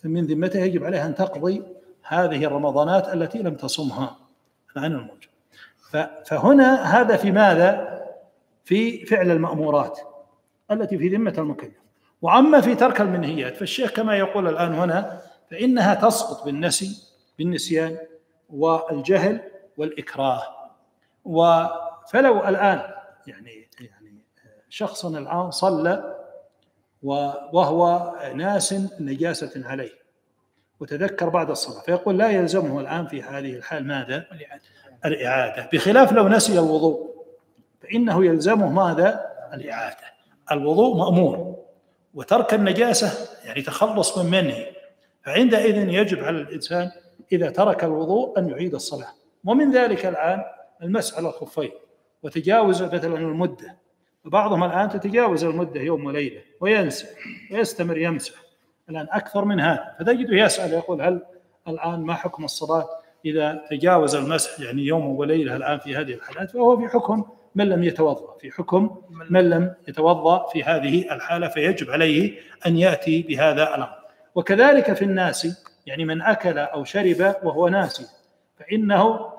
من ذمتها، يجب عليها أن تقضي هذه الرمضانات التي لم تصمها عن الموجب. فهنا هذا في ماذا؟ في فعل المأمورات التي في ذمة المكلف. وعما في ترك المنهيات فالشيخ كما يقول الآن هنا فإنها تسقط بالنسيان والجهل والإكراه. فلو الآن يعني شخص الآن صلى وهو ناس نجاسة عليه وتذكر بعد الصلاة، فيقول لا يلزمه الآن في هذه الحال ماذا؟ الإعادة، بخلاف لو نسي الوضوء فإنه يلزمه ماذا؟ الإعادة. الوضوء مأمور، وترك النجاسة يعني تخلص من منه، فعندئذ يجب على الإنسان إذا ترك الوضوء أن يعيد الصلاة. ومن ذلك الآن المسح على الخفين وتجاوز مثلا المدة، وبعضهم الآن تتجاوز المدة يوم وليلة وينسى ويستمر يمسح الآن أكثر من هذا، فتجده يسأل يقول هل الآن ما حكم الصلاة إذا تجاوز المسح يعني يوم وليلة الآن في هذه الحالات؟ فهو في حكم من لم يتوضأ، في حكم من لم يتوضأ في هذه الحالة، فيجب عليه أن يأتي بهذا الأمر. وكذلك في الناس، يعني من أكل أو شرب وهو ناسي فإنه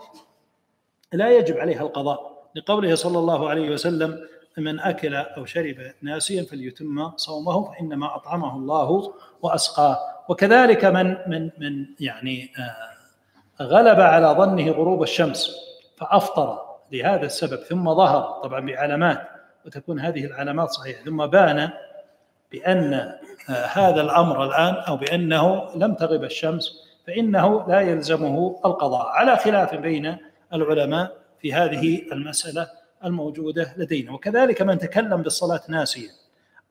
لا يجب عليه القضاء، لقوله صلى الله عليه وسلم من أكل أو شرب ناسيا فليتم صومه فإنما أطعمه الله وأسقاه. وكذلك من يعني غلب على ظنه غروب الشمس فأفطر لهذا السبب ثم ظهر طبعا بعلامات، وتكون هذه العلامات صحيحة، ثم بان بأن هذا الأمر الآن أو بأنه لم تغب الشمس، فإنه لا يلزمه القضاء، على خلاف بين العلماء في هذه المسألة الموجودة لدينا. وكذلك من تكلم بالصلاة ناسيا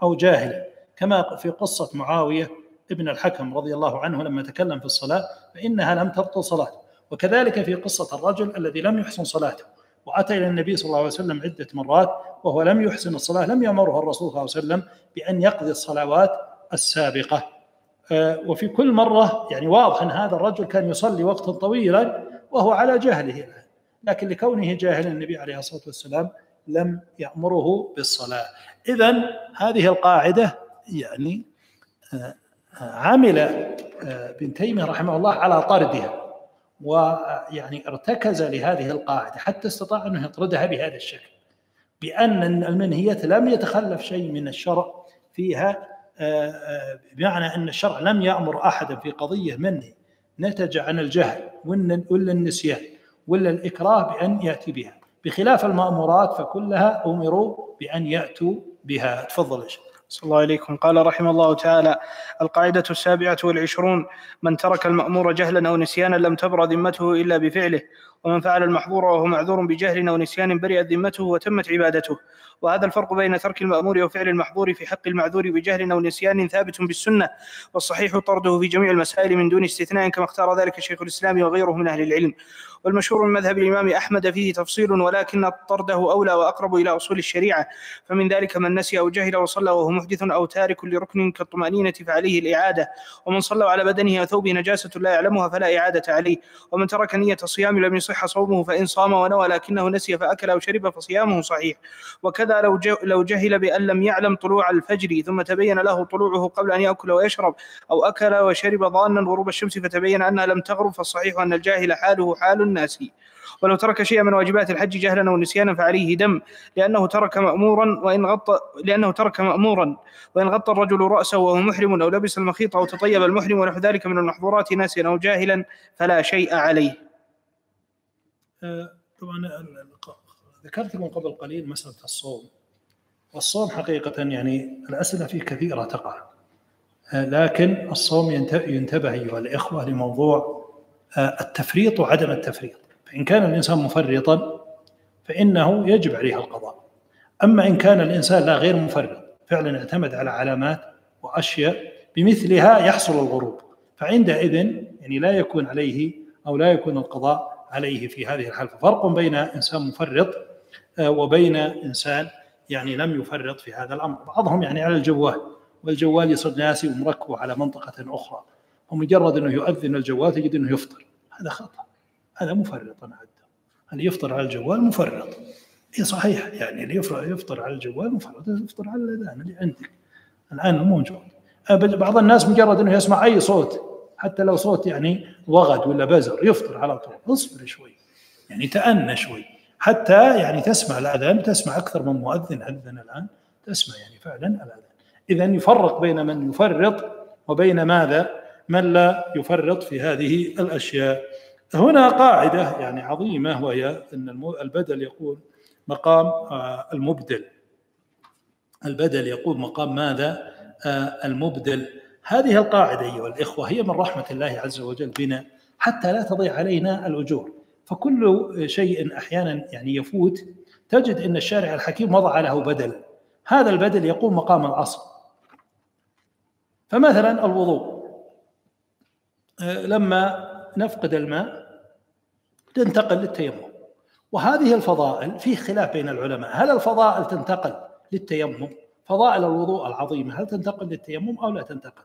أو جاهلا، كما في قصة معاوية ابن الحكم رضي الله عنه لما تكلم في الصلاة فإنها لم تبطل صلاته. وكذلك في قصة الرجل الذي لم يحسن صلاته وأتى إلى النبي صلى الله عليه وسلم عدة مرات وهو لم يحسن الصلاة، لم يأمره الرسول صلى الله عليه وسلم بأن يقضي الصلوات السابقة. وفي كل مرة يعني واضح أن هذا الرجل كان يصلي وقتا طويلا وهو على جهله الآن، لكن لكونه جاهلا النبي عليه الصلاة والسلام لم يأمره بالصلاة. إذن هذه القاعدة يعني عمل ابن تيمية رحمه الله على طردها، ويعني ارتكز لهذه القاعدة حتى استطاع أنه يطردها بهذا الشكل، بأن المنهية لم يتخلف شيء من الشرع فيها، بمعنى أن الشرع لم يأمر أحدا في قضية منه نتج عن الجهل ولا النسيان ولا الإكراه بأن يأتي بها، بخلاف المأمورات فكلها أمروا بأن يأتوا بها. تفضل يا شيخ. صلى الله عليكم. قال رحمه الله تعالى: القاعدة 27: من ترك المأمور جهلا أو نسيانا لم تبرأ ذمته إلا بفعله، ومن فعل المحظور وهو معذور بجهل أو نسيان برئت ذمته وتمت عبادته. وهذا الفرق بين ترك المأمور وفعل المحظور في حق المعذور بجهل أو نسيان ثابت بالسنة، والصحيح طرده في جميع المسائل من دون استثناء، كما اختار ذلك شيخ الإسلام وغيره من أهل العلم. والمشهور من مذهب الإمام أحمد فيه تفصيل، ولكن طرده أولى وأقرب إلى أصول الشريعة، فمن ذلك من نسي أو جهل وصلى وهو محدث أو تارك لركن كالطمأنينة فعليه الإعادة، ومن صلى على بدنه أو ثوبه نجاسة لا يعلمها فلا إعادة عليه، ومن ترك نية الصيام لم يصح صومه، فإن صام ونوى لكنه نسي فأكل أو شرب فصيامه صحيح. وكذا لو جهل بأن لم يعلم طلوع الفجر ثم تبين له طلوعه قبل أن يأكل ويشرب، أو أكل وشرب ظانا غروب الشمس فتبين أنها لم تغرب، فالصحيح أن الجاهل حاله حال الناس. ولو ترك شيئا من واجبات الحج جهلا أو نسيانا فعليه دم، لأنه ترك مأمورا، وإن غطى الرجل رأسه وهو محرم، أو لبس المخيط، أو تطيب المحرم، ونحو ذلك من المحظورات ناسيا أو جاهلا فلا شيء عليه. طبعا ذكرت لكم قبل قليل مسألة الصوم، والصوم حقيقة يعني الأسئلة فيه كثيرة تقع، لكن الصوم ينتبه أيها الإخوة لموضوع التفريط وعدم التفريط. فإن كان الإنسان مفرطا فإنه يجب عليه القضاء، أما إن كان الإنسان لا غير مفرط فعلا اعتمد على علامات وأشياء بمثلها يحصل الغروب، فعندئذ يعني لا يكون عليه أو لا يكون القضاء عليه في هذه الحالة. فرق بين إنسان مفرط وبين إنسان يعني لم يفرط في هذا الأمر. بعضهم يعني على الجوال، والجوال يصير ناسي ومركبه على منطقة أخرى، ومجرد أنه يؤذن الجوال تجد أنه يفطر، هذا خطأ، هذا مفرط. أنا عده اللي يفطر على الجوال مفرط. هي صحيح يعني اللي يفطر على الجوال مفرط، يفطر على الأذان اللي عندك الآن موجود. بعض الناس مجرد أنه يسمع أي صوت حتى لو صوت يعني وغد ولا بزر يفطر على طول. اصبر شوي، يعني تأنى شوي حتى يعني تسمع الأذان، تسمع أكثر من مؤذن أذن الآن، تسمع يعني فعلا الأذان. إذن يفرق بين من يفرط وبين ماذا من لا يفرط في هذه الأشياء. هنا قاعدة يعني عظيمة، وهي أن البدل يقول مقام المبدل. البدل يقول مقام ماذا؟ المبدل. هذه القاعدة أيها الإخوة هي من رحمة الله عز وجل بنا حتى لا تضيع علينا الأجور. فكل شيء أحيانا يعني يفوت تجد أن الشارع الحكيم وضع له بدلا، هذا البدل يقوم مقام الأصل. فمثلا الوضوء، لما نفقد الماء تنتقل للتيمم، وهذه الفضائل فيه خلاف بين العلماء، هل الفضائل تنتقل للتيمم؟ فضائل الوضوء العظيمة هل تنتقل للتيمم أو لا تنتقل؟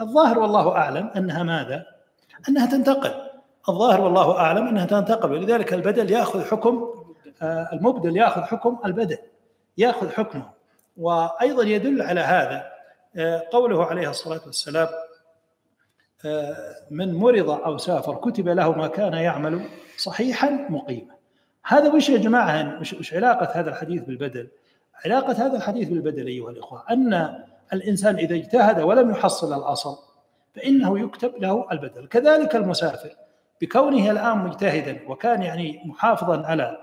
الظاهر والله أعلم أنها ماذا؟ أنها تنتقل. الظاهر والله أعلم أنها تنتقل، ولذلك البدل يأخذ حكم المبدل، يأخذ حكم البدل، يأخذ حكمه. وأيضا يدل على هذا قوله عليه الصلاة والسلام: من مرض أو سافر كتب له ما كان يعمل صحيحا مقيما. هذا وش يا جماعة؟ وش علاقة هذا الحديث بالبدل؟ علاقة هذا الحديث بالبدل أيها الإخوة أن الإنسان إذا اجتهد ولم يحصل الأصل فإنه يكتب له البدل. كذلك المسافر بكونه الآن مجتهدا وكان يعني محافظا على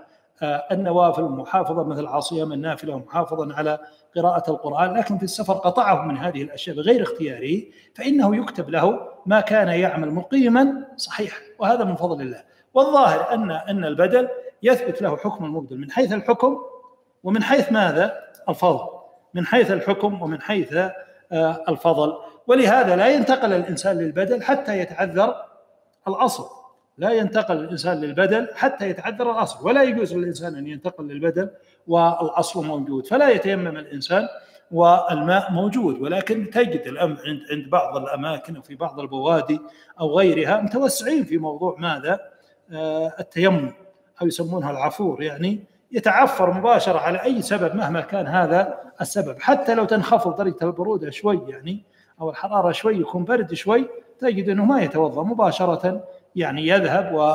النوافل، محافظا مثل الصيام النافلة، ومحافظا على قراءة القرآن، لكن في السفر قطعه من هذه الأشياء بغير اختياره، فإنه يكتب له ما كان يعمل مقيما صحيح، وهذا من فضل الله. والظاهر أن البدل يثبت له حكم المبدل من حيث الحكم ومن حيث ماذا؟ الفضل، من حيث الحكم ومن حيث الفضل. ولهذا لا ينتقل الإنسان للبدل حتى يتعذر الأصل، لا ينتقل الإنسان للبدل حتى يتعذر الأصل، ولا يجوز للإنسان أن ينتقل للبدل والأصل موجود، فلا يتيمم الإنسان والماء موجود. ولكن تجد الأمر عند بعض الأماكن وفي بعض البوادي أو غيرها متوسعين في موضوع ماذا؟ التيمم، أو يسمونها العفور، يعني يتعفر مباشرة على أي سبب مهما كان هذا السبب، حتى لو تنخفض درجة البرودة شوي يعني أو الحرارة شوي، يكون برد شوي، تجد أنه ما يتوضأ مباشرة، يعني يذهب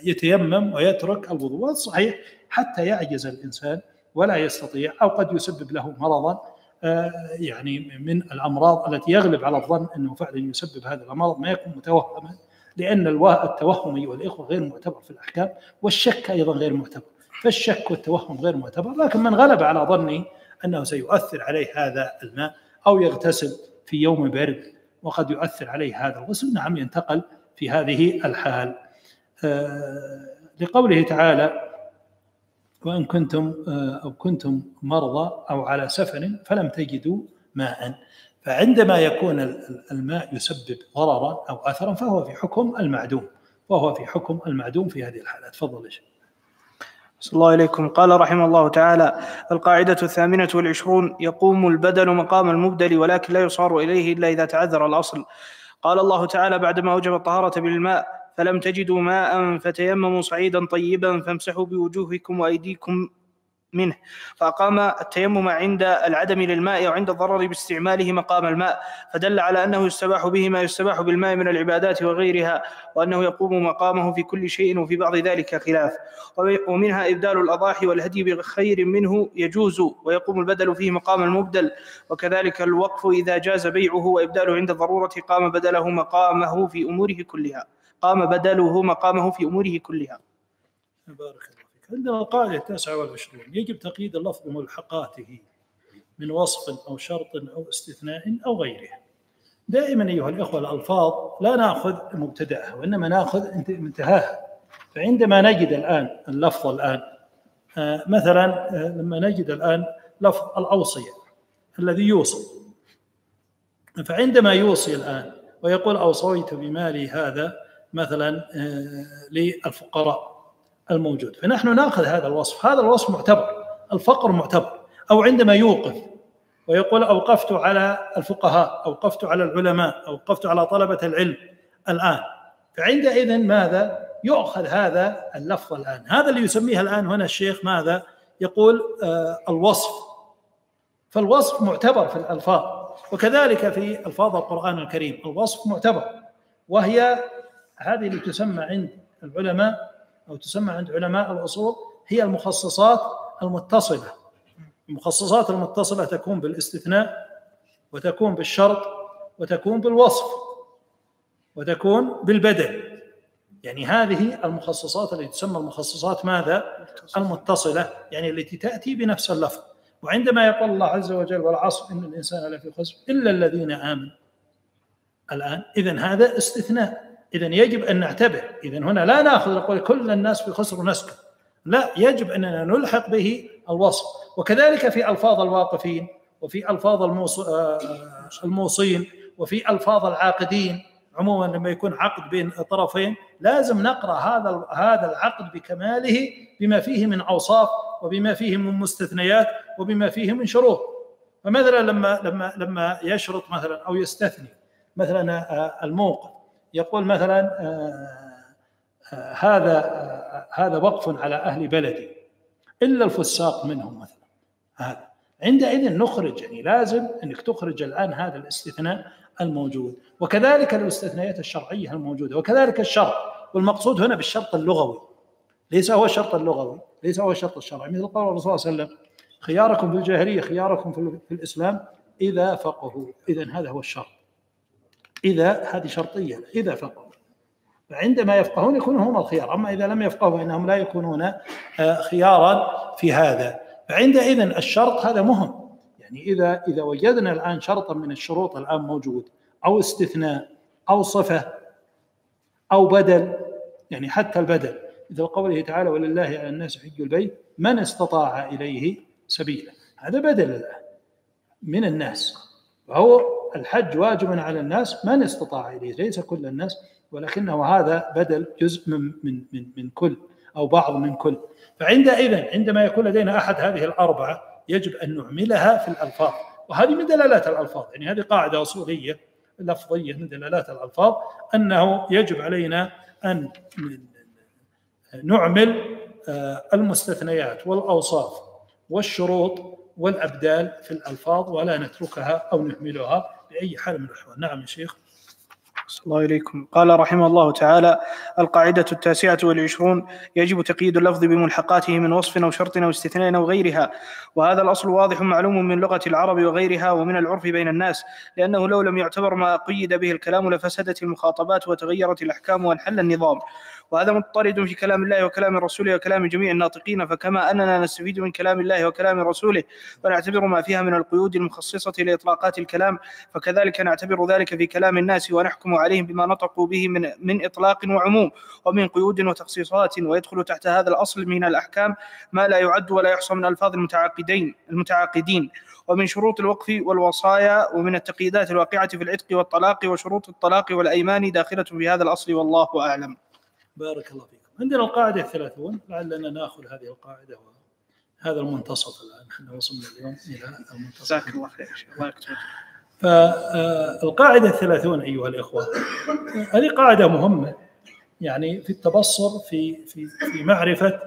ويتيمم ويترك الوضوء. والصحيح حتى يعجز الإنسان ولا يستطيع، أو قد يسبب له مرضا يعني من الأمراض التي يغلب على الظن أنه فعلا يسبب هذا المرض، ما يكون متوهما، لأن التوهم أيها الإخوة غير معتبر في الأحكام، والشك أيضا غير معتبر، فالشك والتوهم غير معتبر. لكن من غلب على ظني أنه سيؤثر عليه هذا الماء أو يغتسل في يوم برد وقد يؤثر عليه هذا الغسل، نعم ينتقل في هذه الحال. لقوله تعالى: وإن كنتم مرضى أو على سفر فلم تجدوا ماء. فعندما يكون الماء يسبب ضررا أو أثرا فهو في حكم المعدوم، في هذه الحالات. تفضل يا شيخ. صلى الله عليكم. قال رحمه الله تعالى: القاعدة 28: يقوم البدل مقام المبدل ولكن لا يصار إليه إلا إذا تعذر الأصل. قال الله تعالى بعدما أوجب الطهارة بالماء: فلم تجدوا ماء فتيمموا صعيدا طيبا فامسحوا بوجوهكم وأيديكم منه، فأقام التيمم عند العدم للماء أو عند الضرر باستعماله مقام الماء، فدل على أنه يستباح به ما يستباح بالماء من العبادات وغيرها، وأنه يقوم مقامه في كل شيء، وفي بعض ذلك خلاف. ومنها إبدال الأضاحي والهدي بخير منه يجوز ويقوم البدل فيه مقام المبدل، وكذلك الوقف إذا جاز بيعه وإبداله عند الضرورة قام بدله مقامه في أموره كلها. بارك الله فيك. عندنا القاعدة 29: يجب تقييد اللفظ بملحقاته من وصف أو شرط أو استثناء أو غيره. دائما أيها الإخوة الألفاظ لا نأخذ مبتدأها وإنما نأخذ انتهاها. فعندما نجد الآن اللفظ الآن مثلا لما نجد الآن لفظ الأوصية الذي يوصي، فعندما يوصي الآن ويقول: أوصيت بمالي هذا مثلا للفقراء الموجود، فنحن نأخذ هذا الوصف، هذا الوصف معتبر، الفقر معتبر. أو عندما يوقف ويقول: أوقفت على الفقهاء، أوقفت على العلماء، أوقفت على طلبة العلم الآن، فعندئذ ماذا؟ يؤخذ هذا اللفظ الآن. هذا اللي يسميه الآن هنا الشيخ ماذا؟ يقول الوصف. فالوصف معتبر في الألفاظ، وكذلك في ألفاظ القرآن الكريم الوصف معتبر، وهي هذه اللي تسمى عند العلماء أو تسمى عند علماء الأصول هي المخصصات المتصلة. المخصصات المتصلة تكون بالاستثناء وتكون بالشرط وتكون بالوصف وتكون بالبدل. يعني هذه المخصصات التي تسمى المخصصات ماذا؟ المتصلة، يعني التي تأتي بنفس اللفظ. وعندما يقول الله عز وجل: والعصر إن الإنسان لفي خسر إلا الذين آمنوا الآن، إذن هذا استثناء، إذن يجب أن نعتبر. إذن هنا لا نأخذ نقول كل الناس في خسر ونسكت، لا، يجب أننا نلحق به الوصف. وكذلك في ألفاظ الواقفين وفي ألفاظ الموصين وفي ألفاظ العاقدين عموما. لما يكون عقد بين طرفين لازم نقرأ هذا العقد بكماله بما فيه من أوصاف وبما فيه من مستثنيات وبما فيه من شروط. فمثلا لما يشرط مثلا أو يستثني مثلا الموقف، يقول مثلا هذا وقف على أهل بلدي إلا الفساق منهم مثلا. هذا عندئذ نخرج، يعني لازم أنك تخرج الآن هذا الاستثناء الموجود، وكذلك الاستثناءات الشرعية الموجودة، وكذلك الشرط. والمقصود هنا بالشرط اللغوي، ليس هو الشرط اللغوي، ليس هو الشرط الشرعي، مثل قول الرسول صلى الله عليه وسلم: خياركم في الجاهلية خياركم في الإسلام إذا فقهوا. إذن هذا هو الشرط، إذا هذه شرطية، إذا فقهوا. فعندما يفقهون يكونون هم الخيار، أما إذا لم يفقهوا فإنهم لا يكونون خيارا في هذا. فعندئذ الشرط هذا مهم، يعني إذا وجدنا الآن شرطا من الشروط الآن موجود، أو استثناء أو صفة أو بدل، يعني حتى البدل مثل قوله تعالى ولله على الناس حج البيت من استطاع إليه سبيلا، هذا بدل الآن من الناس، وهو الحج واجب على الناس من استطاع إليه، ليس كل الناس، ولكنه هذا بدل جزء من كل أو بعض من كل. فعندئذ عندما يكون لدينا أحد هذه الأربعة يجب أن نعملها في الألفاظ، وهذه من دلالات الألفاظ، يعني هذه قاعدة أصولية لفظية من دلالات الألفاظ، أنه يجب علينا أن نعمل المستثنيات والأوصاف والشروط والأبدال في الألفاظ، ولا نتركها أو نهملها بأي حال من الأحوال. نعم يا شيخ. صلى الله إليكم. قال رحمه الله تعالى: القاعدة 29 يجب تقييد اللفظ بملحقاته من وصف أو شرط أو استثناء أو غيرها، وهذا الأصل واضح معلوم من لغة العرب وغيرها ومن العرف بين الناس، لأنه لو لم يعتبر ما قيد به الكلام لفسدت المخاطبات وتغيرت الأحكام وانحل النظام، وهذا مضطرد في كلام الله وكلام رسوله وكلام جميع الناطقين. فكما أننا نستفيد من كلام الله وكلام رسوله ونعتبر ما فيها من القيود المخصصة لإطلاقات الكلام، فكذلك نعتبر ذلك في كلام الناس ونحكم عليهم بما نطقوا به من إطلاق وعموم ومن قيود وتخصيصات. ويدخل تحت هذا الأصل من الأحكام ما لا يعد ولا يحصى من ألفاظ المتعاقدين ومن شروط الوقف والوصايا ومن التقييدات الواقعة في العتق والطلاق وشروط الطلاق والأيمان داخلة في هذا الأصل، والله أعلم. بارك الله فيكم. عندنا القاعدة 30، لعلنا نأخذ هذه القاعدة وهذا المنتصف الآن، احنا وصلنا اليوم إلى المنتصف. جزاك الله خير. الله يكتب. فالقاعدة 30 أيها الإخوة، هذه قاعدة مهمة يعني في التبصر في معرفة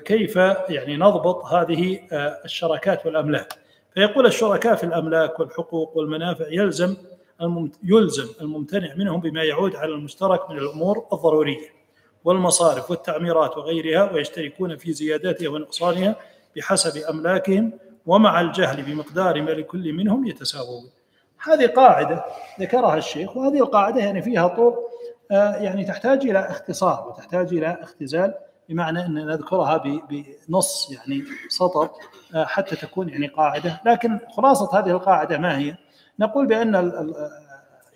كيف يعني نضبط هذه الشراكات والأملاك. فيقول الشركاء في الأملاك والحقوق والمنافع يلزم الممتنع منهم بما يعود على المشترك من الأمور الضرورية والمصارف والتعميرات وغيرها، ويشتركون في زياداتها ونقصانها بحسب أملاكهم، ومع الجهل بمقدار ما لكل منهم يتساوون. هذه قاعدة ذكرها الشيخ، وهذه القاعدة يعني فيها طول، يعني تحتاج إلى اختصار وتحتاج إلى اختزال، بمعنى أن نذكرها بنص يعني سطر حتى تكون يعني قاعدة. لكن خلاصة هذه القاعدة ما هي؟ نقول بأن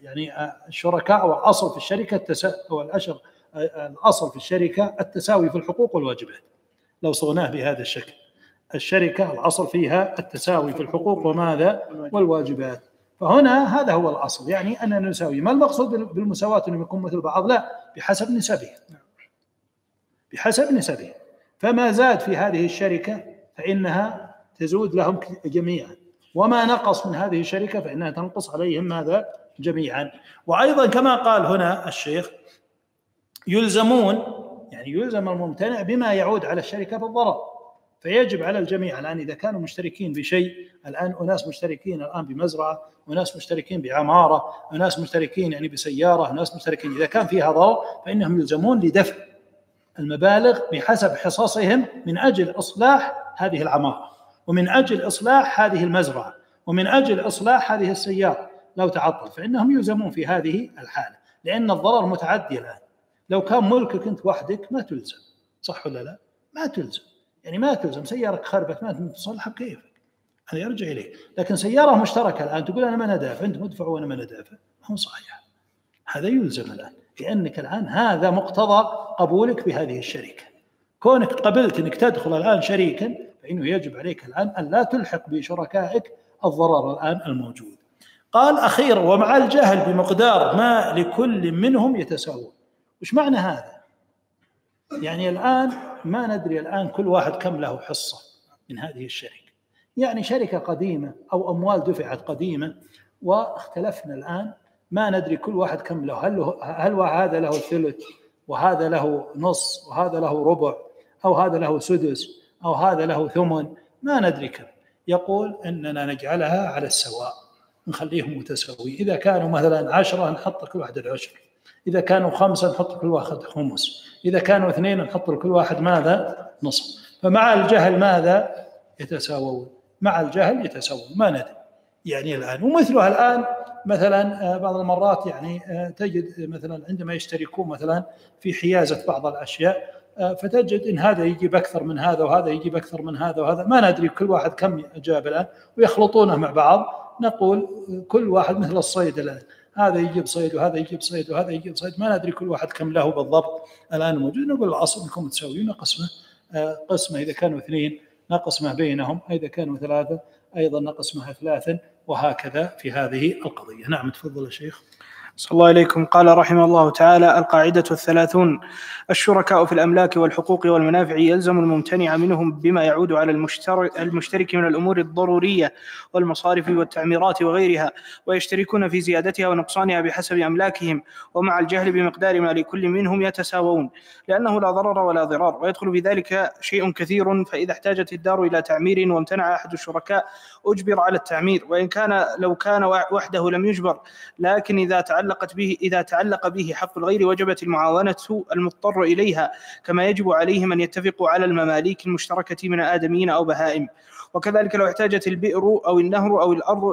يعني الشركاء والأصل في الشركة الأصل في الشركة التساوي في الحقوق والواجبات. لو صغناه بهذا الشكل، الشركة الأصل فيها التساوي في الحقوق وماذا؟ والواجبات. فهنا هذا هو الأصل، يعني أننا نساوي. ما المقصود بالمساواة أن يكون مثل بعض؟ لا، بحسب نسبه، بحسب نسبه. فما زاد في هذه الشركة فإنها تزود لهم جميعا، وما نقص من هذه الشركة فإنها تنقص عليهم ماذا؟ جميعا. وأيضا كما قال هنا الشيخ يلزمون، يعني يلزم الممتنع بما يعود على الشركة بالضرر، فيجب على الجميع. الآن إذا كانوا مشتركين بشيء، الآن أناس مشتركين الآن بمزرعة، وناس مشتركين بعمارة، وناس مشتركين يعني بسيارة، وناس مشتركين، إذا كان فيها ضرر فإنهم يلزمون لدفع المبالغ بحسب حصصهم من أجل إصلاح هذه العمارة، ومن أجل إصلاح هذه المزرعة، ومن أجل إصلاح هذه السيارة. لو تعطل فإنهم يلزمون في هذه الحالة، لأن الضرر متعدي الآن. لو كان ملكك أنت وحدك ما تلزم، صح ولا لا؟ ما تلزم، يعني ما تلزم. سيارك خربت ما تصلحها بكيفك، هذا يرجع إليه. لكن سيارة مشتركة الآن تقول أنا ما ندافع، أنت مدفع وأنا ما ندافع، ما هو صحيح. هذا يلزم الآن، لأنك الآن هذا مقتضى قبولك بهذه الشركة. كونك قبلت أنك تدخل الآن شريكا، فإنه يجب عليك الآن أن لا تلحق بشركائك الضرر الآن الموجود. قال أخيرا ومع الجهل بمقدار ما لكل منهم يتساوون. وش معنى هذا؟ يعني الآن ما ندري الآن كل واحد كم له حصة من هذه الشركة. يعني شركة قديمة أو أموال دفعت قديمة، واختلفنا الآن ما ندري كل واحد كم له. هل هذا له الثلث، وهذا له نص، وهذا له ربع، أو هذا له سدس، أو هذا له ثمن، ما ندري كم. يقول إننا نجعلها على السواء، نخليهم متساوي. إذا كانوا مثلا 10 نحط كل واحد 10، إذا كانوا 5 نحط كل واحد خمس، إذا كانوا 2 نحط لكل واحد ماذا؟ نصف. فمع الجهل ماذا؟ يتساوون، مع الجهل يتساوون، ما ندري يعني الآن. ومثلها الآن مثلا بعض المرات يعني تجد مثلا عندما يشتركون مثلا في حيازة بعض الأشياء، فتجد إن هذا يجيب أكثر من هذا وهذا يجيب أكثر من هذا وهذا، ما ندري كل واحد كم جاب الآن، ويخلطونه مع بعض. نقول كل واحد مثل الصيد الآن، هذا يجيب صيد وهذا يجيب صيد وهذا يجيب صيد، ما ندري كل واحد كم له بالضبط الآن موجود. نقول الأصل أنكم تساويون، قسمة إذا كانوا 2 نقسمه بينهم، إذا كانوا 3 أيضا نقسمها 3، وهكذا في هذه القضية. نعم تفضل يا شيخ. صلى الله عليكم. قال رحمه الله تعالى: القاعدة 30: الشركاء في الأملاك والحقوق والمنافع يلزم الممتنع منهم بما يعود على المشترك من الأمور الضرورية والمصارف والتعميرات وغيرها، ويشتركون في زيادتها ونقصانها بحسب أملاكهم، ومع الجهل بمقدار ما لكل منهم يتساوون، لأنه لا ضرر ولا ضرار. ويدخل في ذلك شيء كثير، فإذا احتاجت الدار إلى تعمير وامتنع أحد الشركاء أجبر على التعمير، وإن كان لو كان وحده لم يجبر، لكن إذا تعلق به حق الغير وجبت المعاونة المضطر إليها، كما يجب عليهم أن يتفقوا على المماليك المشتركة من آدميين أو بهائم. وكذلك لو احتاجت البئر أو النهر أو الأرض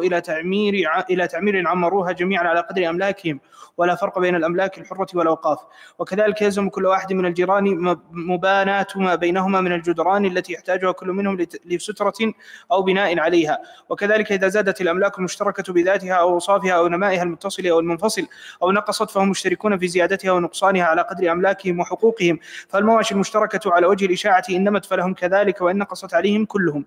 إلى تعمير عمروها جميعا على قدر أملاكهم، ولا فرق بين الأملاك الحرة والأوقاف. وكذلك يلزم كل واحد من الجيران مباناة ما بينهما من الجدران التي يحتاجها كل منهم لسترة أو بناء عليها. وكذلك إذا زادت الأملاك المشتركة بذاتها أو أوصافها أو نمائها المتصل أو المنفصل أو نقصت، فهم مشتركون في زيادتها ونقصانها على قدر أملاكهم وحقوقهم. فالمواشي المشتركة على وجه الإشاعة إن نمت فلهم كذلك، وإن نقصت عليهم كلهم.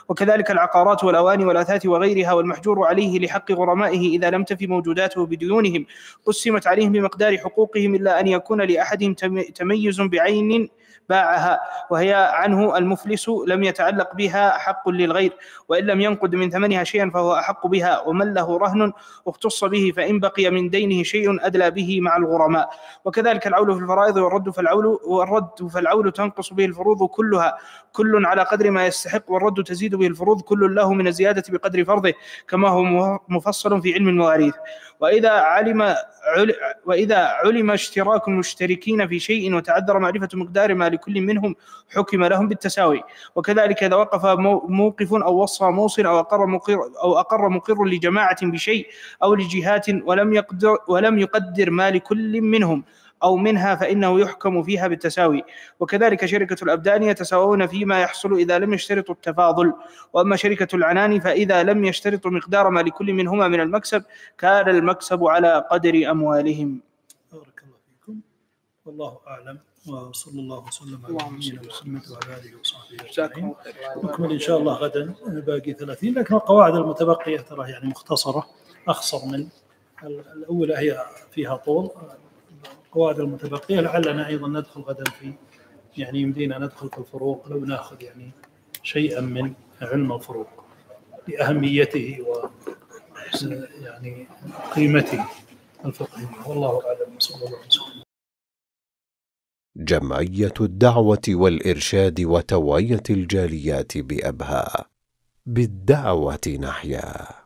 وكذلك العقارات والأواني والأثاث وغيرها، والمحجور عليه لحق غرمائه إذا لم تفي موجوداته بديونهم قسمت عليهم بمقدار حقوقهم، إلا أن يكون لأحدهم تميز بعين باعها وهي عنه المفلس لم يتعلق بها حق للغير، وإن لم ينقد من ثمنها شيئا فهو أحق بها. ومن له رهن اختص به، فإن بقي من دينه شيء أدلى به مع الغرماء. وكذلك العول في الفرائض والرد فالعول تنقص به الفروض كلها، كل على قدر ما يستحق، والرد تزيد به الفروض كل له من الزيادة بقدر فرضه، كما هو مفصل في علم المواريث. وإذا علم اشتراك المشتركين في شيء وتعذر معرفة مقدار ما لكل منهم حكم لهم بالتساوي. وكذلك إذا وقف موقف أو وصى موصل أو أقر مقر لجماعة بشيء أو لجهات ولم يقدر ما لكل منهم أو منها، فإنه يحكم فيها بالتساوي. وكذلك شركة الأبدان يتساوون فيما يحصل إذا لم يشترطوا التفاضل. وأما شركة العنان فإذا لم يشترطوا مقدار ما لكل منهما من المكسب، كان المكسب على قدر أموالهم. بارك الله فيكم، والله أعلم، وصلى الله وسلم على نبينا محمد وعلى آله وصحبه أجمعين. نكمل إن شاء الله غدا باقي 30، لكن القواعد المتبقية ترى يعني مختصرة، أخصر من الأولى، هي فيها طول. القواعد المتبقية لعلنا أيضا ندخل غدا في يعني يمدينا ندخل في الفروق، لو نأخذ يعني شيئا من علم الفروق لأهميته و يعني قيمته الفقهية، والله أعلم. صلى الله عليه وسلم. جمعية الدعوة والإرشاد وتوعية الجاليات بأبها، بالدعوة نحيا.